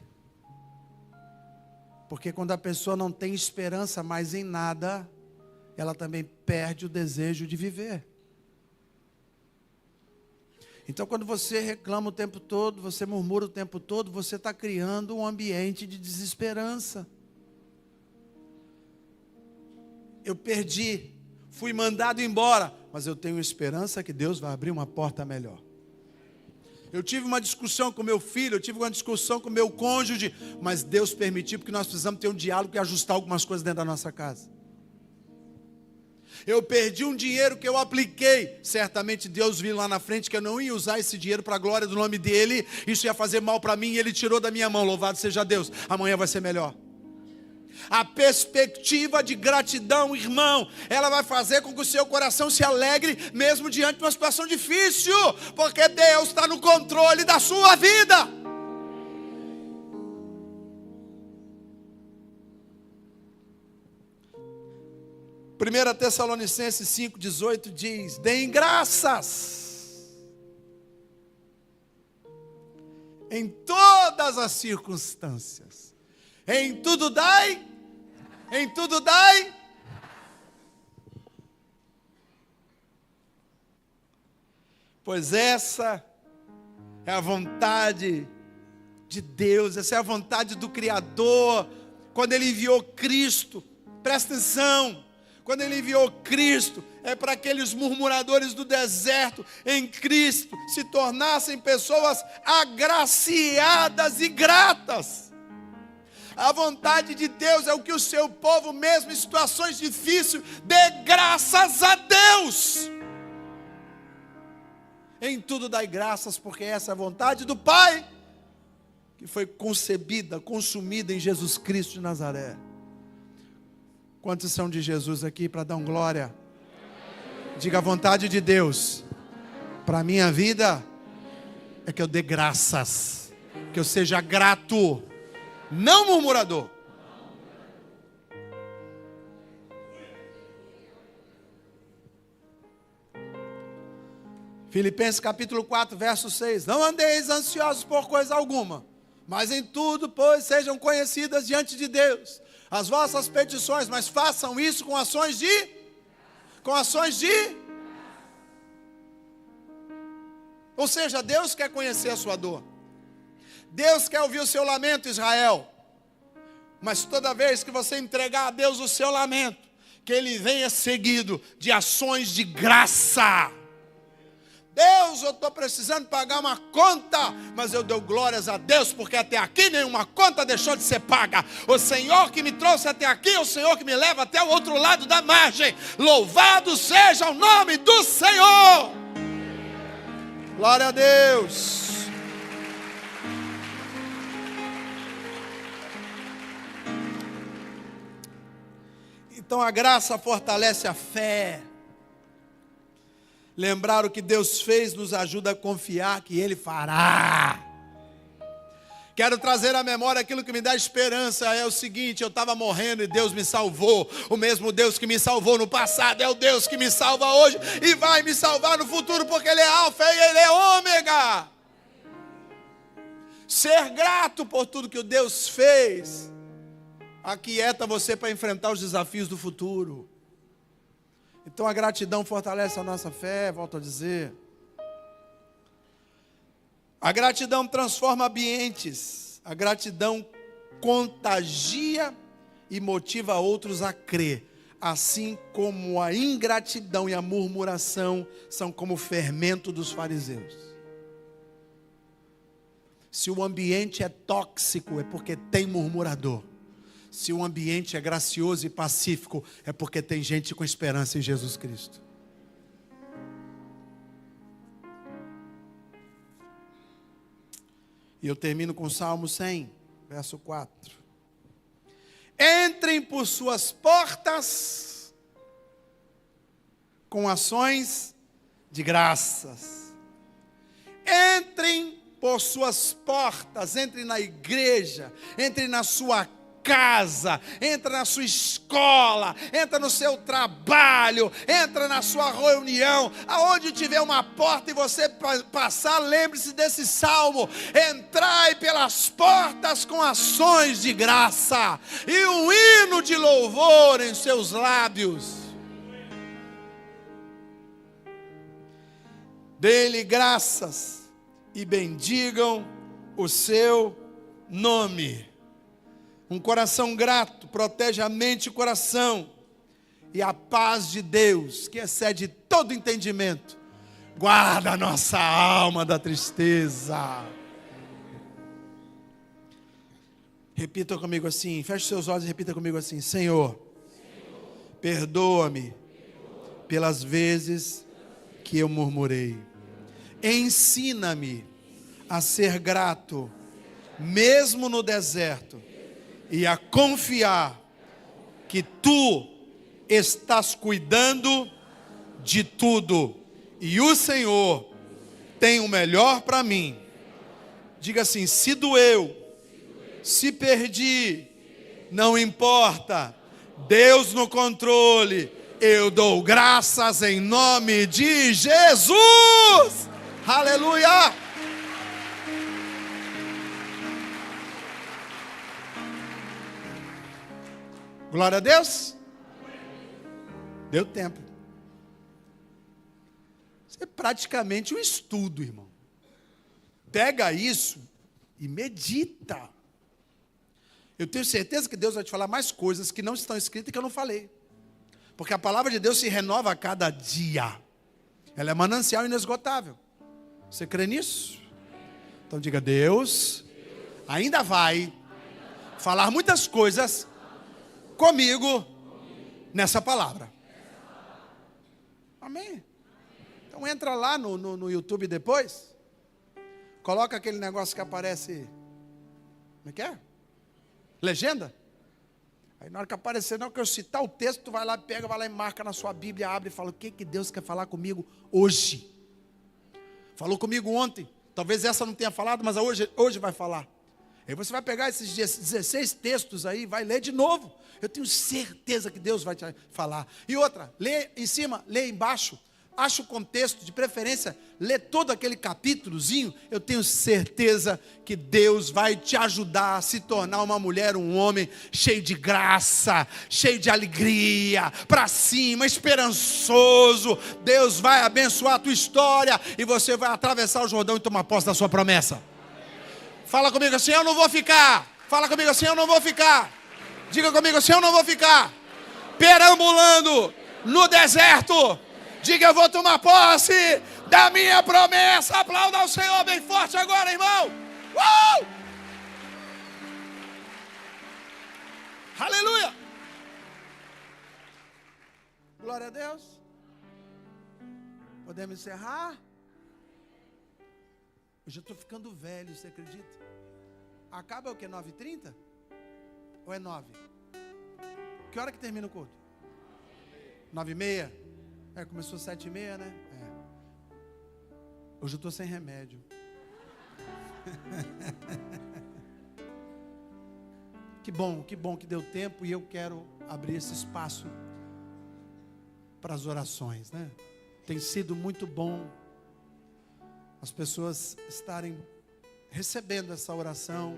S1: Porque quando a pessoa não tem esperança mais em nada, ela também perde o desejo de viver. Então quando você reclama o tempo todo, você murmura o tempo todo, você está criando um ambiente de desesperança. Eu perdi, fui mandado embora, mas eu tenho esperança que Deus vai abrir uma porta melhor. Eu tive uma discussão com meu filho, eu tive uma discussão com meu cônjuge, mas Deus permitiu, porque nós precisamos ter um diálogo e ajustar algumas coisas dentro da nossa casa. Eu perdi um dinheiro que eu apliquei, certamente Deus viu lá na frente que eu não ia usar esse dinheiro para a glória do nome dEle, isso ia fazer mal para mim e Ele tirou da minha mão, louvado seja Deus, amanhã vai ser melhor. A perspectiva de gratidão, irmão, ela vai fazer com que o seu coração se alegre, mesmo diante de uma situação difícil, porque Deus está no controle da sua vida. Primeira Tessalonicenses 5,18 diz, deem graças em todas as circunstâncias, em tudo dai, pois essa é a vontade de Deus, essa é a vontade do Criador, quando Ele enviou Cristo, presta atenção, quando Ele enviou Cristo, é para aqueles murmuradores do deserto, em Cristo, se tornassem pessoas agraciadas e gratas. A vontade de Deus é o que o seu povo, mesmo em situações difíceis, dê graças a Deus. Em tudo dai graças, porque essa é a vontade do Pai, que foi concebida, consumida em Jesus Cristo de Nazaré. Quantos são de Jesus aqui para dar glória? Diga, a vontade de Deus para a minha vida é que eu dê graças, que eu seja grato, não murmurador. Filipenses capítulo 4, verso 6. Não andeis ansiosos por coisa alguma, mas em tudo, pois, sejam conhecidas diante de Deus as vossas petições, mas façam isso com ações de ou seja, Deus quer conhecer a sua dor. Deus quer ouvir o seu lamento, Israel. Mas toda vez que você entregar a Deus o seu lamento, que ele venha seguido de ações de graça. Deus, eu estou precisando pagar uma conta, mas eu dou glórias a Deus, porque até aqui nenhuma conta deixou de ser paga. O Senhor que me trouxe até aqui, é o Senhor que me leva até o outro lado da margem. Louvado seja o nome do Senhor. Glória a Deus. Então a graça fortalece a fé. Lembrar o que Deus fez nos ajuda a confiar que Ele fará. Quero trazer à memória aquilo que me dá esperança. É o seguinte, eu estava morrendo e Deus me salvou. O mesmo Deus que me salvou no passado é o Deus que me salva hoje e vai me salvar no futuro, porque Ele é alfa e Ele é ômega. Ser grato por tudo que o Deus fez aquieta você para enfrentar os desafios do futuro. Então a gratidão fortalece a nossa fé, volto a dizer. A gratidão transforma ambientes. A gratidão contagia e motiva outros a crer. assim como a ingratidão e a murmuração são como o fermento dos fariseus. Se o ambiente é tóxico, é porque tem murmurador. Se o ambiente é gracioso e pacífico, é porque tem gente com esperança em Jesus Cristo. E eu termino com o Salmo 100, verso 4. Entrem por suas portas com ações de graças. Entrem por suas portas, entrem na igreja, entrem na sua casa, entra na sua escola, entra no seu trabalho, entra na sua reunião, aonde tiver uma porta e você passar, lembre-se desse salmo: entrai pelas portas com ações de graça e um hino de louvor em seus lábios. Dê-lhe graças e bendigam o seu nome. Um coração grato protege a mente e o coração. E a paz de Deus, que excede todo entendimento, guarda a nossa alma da tristeza. Repita comigo assim, feche seus olhos e repita comigo assim: Senhor, perdoa-me pelas vezes que eu murmurei. Ensina-me a ser grato, mesmo no deserto, e a confiar que Tu estás cuidando de tudo, e o Senhor tem o melhor para mim. Diga assim: se doeu, se perdi, não importa, Deus no controle, eu dou graças em nome de Jesus. Aleluia! Glória a Deus. Deu tempo. Isso é praticamente um estudo, irmão. Pega isso e medita. Eu tenho certeza que Deus vai te falar mais coisas que não estão escritas e que eu não falei. Porque a palavra de Deus se renova a cada dia. Ela é manancial inesgotável. Você crê nisso? Então diga: Deus ainda vai falar muitas coisas comigo nessa palavra. Amém? Então entra lá no YouTube depois. Coloca aquele negócio que aparece. Como é que é? Legenda. Aí na hora que aparecer, na hora que eu citar o texto, tu vai lá, pega, vai lá e marca na sua Bíblia, abre e fala: o que Deus quer falar comigo hoje? Falou comigo ontem. Talvez essa não tenha falado, mas hoje vai falar. Aí você vai pegar esses 16 textos aí, vai ler de novo. Eu tenho certeza que Deus vai te falar. E outra, lê em cima, lê embaixo. Acha o contexto, de preferência, lê todo aquele capítulozinho. Eu tenho certeza que Deus vai te ajudar a se tornar uma mulher, um homem cheio de graça, cheio de alegria, para cima, esperançoso. Deus vai abençoar a tua história e você vai atravessar o Jordão e tomar posse da sua promessa. Fala comigo assim: eu não vou ficar. Fala comigo assim: eu não vou ficar. Diga comigo assim: eu não vou ficar perambulando no deserto. Diga: eu vou tomar posse da minha promessa. Aplauda o Senhor bem forte agora, irmão. Aleluia. Glória a Deus. Podemos encerrar? Eu já estou ficando velho, você acredita? Acaba o que? 9h30? Ou é 9? Que hora que termina o culto? 9h30? Começou 7h30, né? Hoje eu estou sem remédio. Que bom que deu tempo e eu quero abrir esse espaço para as orações, né? Tem sido muito bom as pessoas estarem recebendo essa oração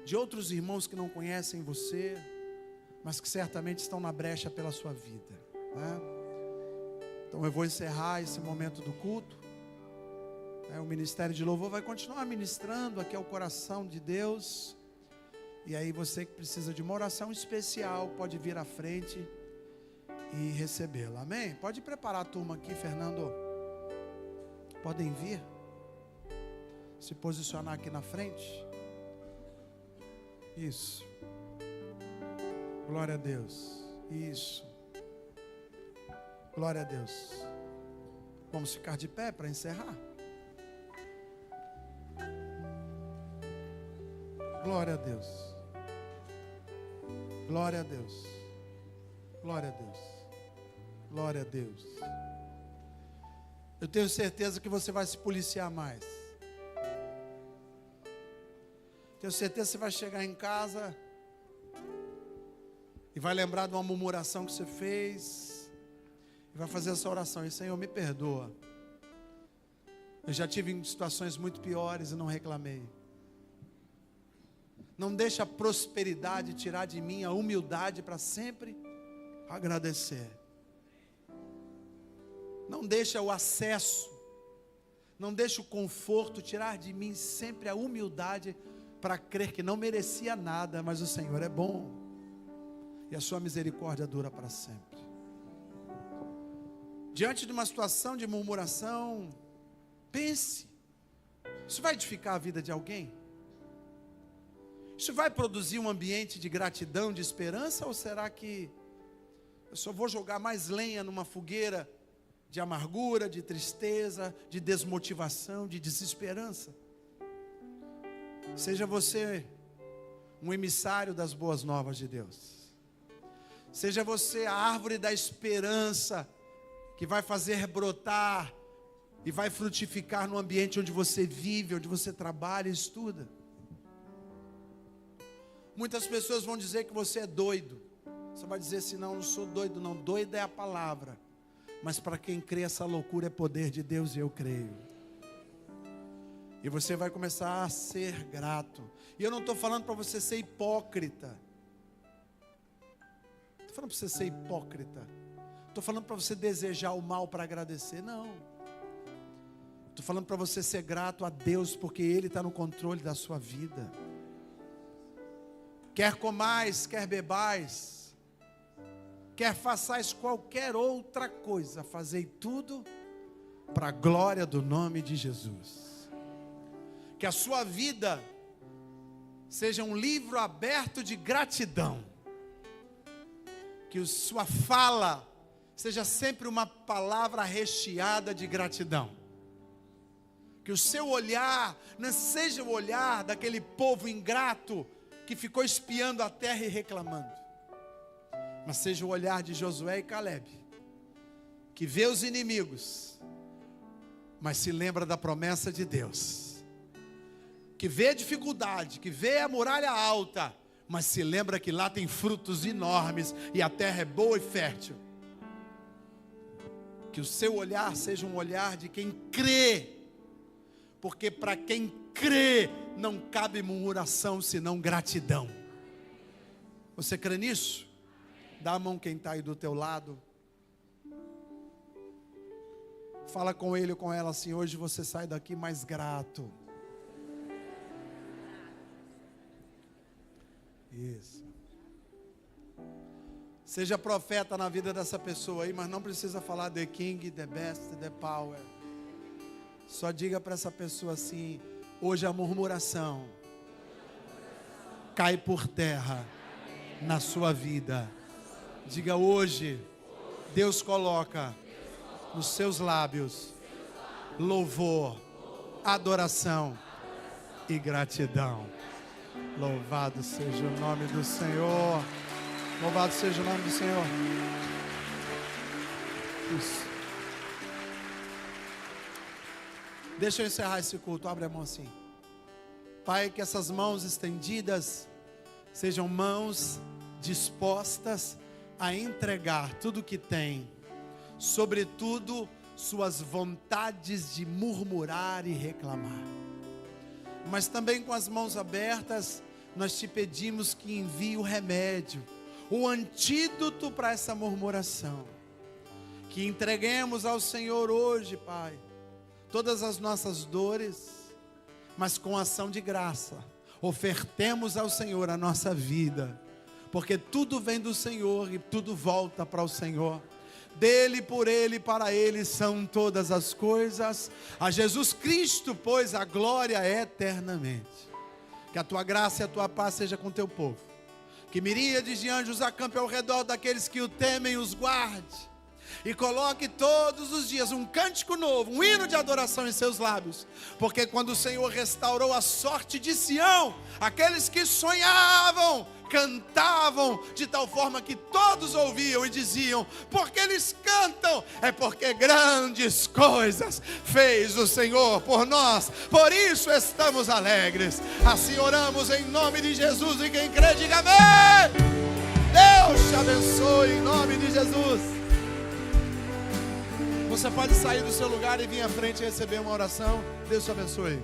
S1: de outros irmãos que não conhecem você, mas que certamente estão na brecha pela sua vida, né? Então eu vou encerrar esse momento do culto. O Ministério de Louvor vai continuar ministrando aqui ao coração de Deus. E aí você que precisa de uma oração especial pode vir à frente e recebê-la. Amém? Pode preparar a turma aqui, Fernando. Podem vir. Se posicionar aqui na frente. Isso. Glória a Deus. Isso. Glória a Deus. Vamos ficar de pé para encerrar. Glória a Deus. Glória a Deus. Glória a Deus. Glória a Deus. Eu tenho certeza que você vai se policiar mais. Tenho certeza que você vai chegar em casa e vai lembrar de uma murmuração que você fez e vai fazer essa oração. E Senhor, me perdoa. Eu já tive em situações muito piores e não reclamei. Não deixa a prosperidade tirar de mim a humildade para sempre agradecer. Não deixa o acesso, não deixa o conforto tirar de mim sempre a humildade para crer que não merecia nada, mas o Senhor é bom e a sua misericórdia dura para sempre. Diante de uma situação de murmuração, pense: isso vai edificar a vida de alguém? Isso vai produzir um ambiente de gratidão, de esperança? Ou será que eu só vou jogar mais lenha numa fogueira de amargura, de tristeza, de desmotivação, de desesperança? Seja você um emissário das boas novas de Deus. Seja você a árvore da esperança que vai fazer brotar e vai frutificar no ambiente onde você vive, onde você trabalha e estuda. Muitas pessoas vão dizer que você é doido. Você vai dizer assim: não, não sou doido não. Doido é a palavra. Mas para quem crê, essa loucura é poder de Deus e eu creio. E você vai começar a ser grato. E eu não estou falando para você ser hipócrita. Estou falando para você ser hipócrita. Estou falando para você desejar o mal para agradecer. Não. Estou falando para você ser grato a Deus, porque Ele está no controle da sua vida. Quer comais, quer bebais, quer façais qualquer outra coisa, fazei tudo para a glória do nome de Jesus. Que a sua vida seja um livro aberto de gratidão. Que a sua fala seja sempre uma palavra recheada de gratidão. Que o seu olhar não seja o olhar daquele povo ingrato que ficou espiando a terra e reclamando, mas seja o olhar de Josué e Caleb, que vê os inimigos, mas se lembra da promessa de Deus, que vê a dificuldade, que vê a muralha alta, mas se lembra que lá tem frutos enormes e a terra é boa e fértil. Que o seu olhar seja um olhar de quem crê, porque para quem crê não cabe murmuração senão gratidão. Você crê nisso? Dá a mão quem está aí do teu lado. Fala com ele ou com ela assim: hoje você sai daqui mais grato. Isso. Seja profeta na vida dessa pessoa aí, mas não precisa falar the king, the best, the power. Só diga para essa pessoa assim: hoje a murmuração cai por terra na sua vida. Diga: hoje Deus coloca nos seus lábios louvor, adoração e gratidão. Louvado seja o nome do Senhor. Louvado seja o nome do Senhor. Isso. Deixa eu encerrar esse culto. Abre a mão assim. Pai, que essas mãos estendidas sejam mãos dispostas a entregar tudo que tem, sobretudo suas vontades de murmurar e reclamar. Mas também com as mãos abertas, nós te pedimos que envie o remédio, o antídoto para essa murmuração. Que entreguemos ao Senhor hoje, Pai, todas as nossas dores, mas com ação de graça, ofertemos ao Senhor a nossa vida, porque tudo vem do Senhor e tudo volta para o Senhor. Dele, por Ele, para Ele são todas as coisas. A Jesus Cristo, pois, a glória é eternamente. Que a tua graça e a tua paz seja com o teu povo. Que miríades de anjos acampem ao redor daqueles que o temem e os guarde. E coloque todos os dias um cântico novo, um hino de adoração em seus lábios. Porque quando o Senhor restaurou a sorte de Sião, aqueles que sonhavam, cantavam de tal forma que todos ouviam e diziam: porque eles cantam, é porque grandes coisas fez o Senhor por nós, por isso estamos alegres. Assim oramos em nome de Jesus, e quem crê diga amém. Deus te abençoe em nome de Jesus. Você pode sair do seu lugar e vir à frente e receber uma oração. Deus te abençoe.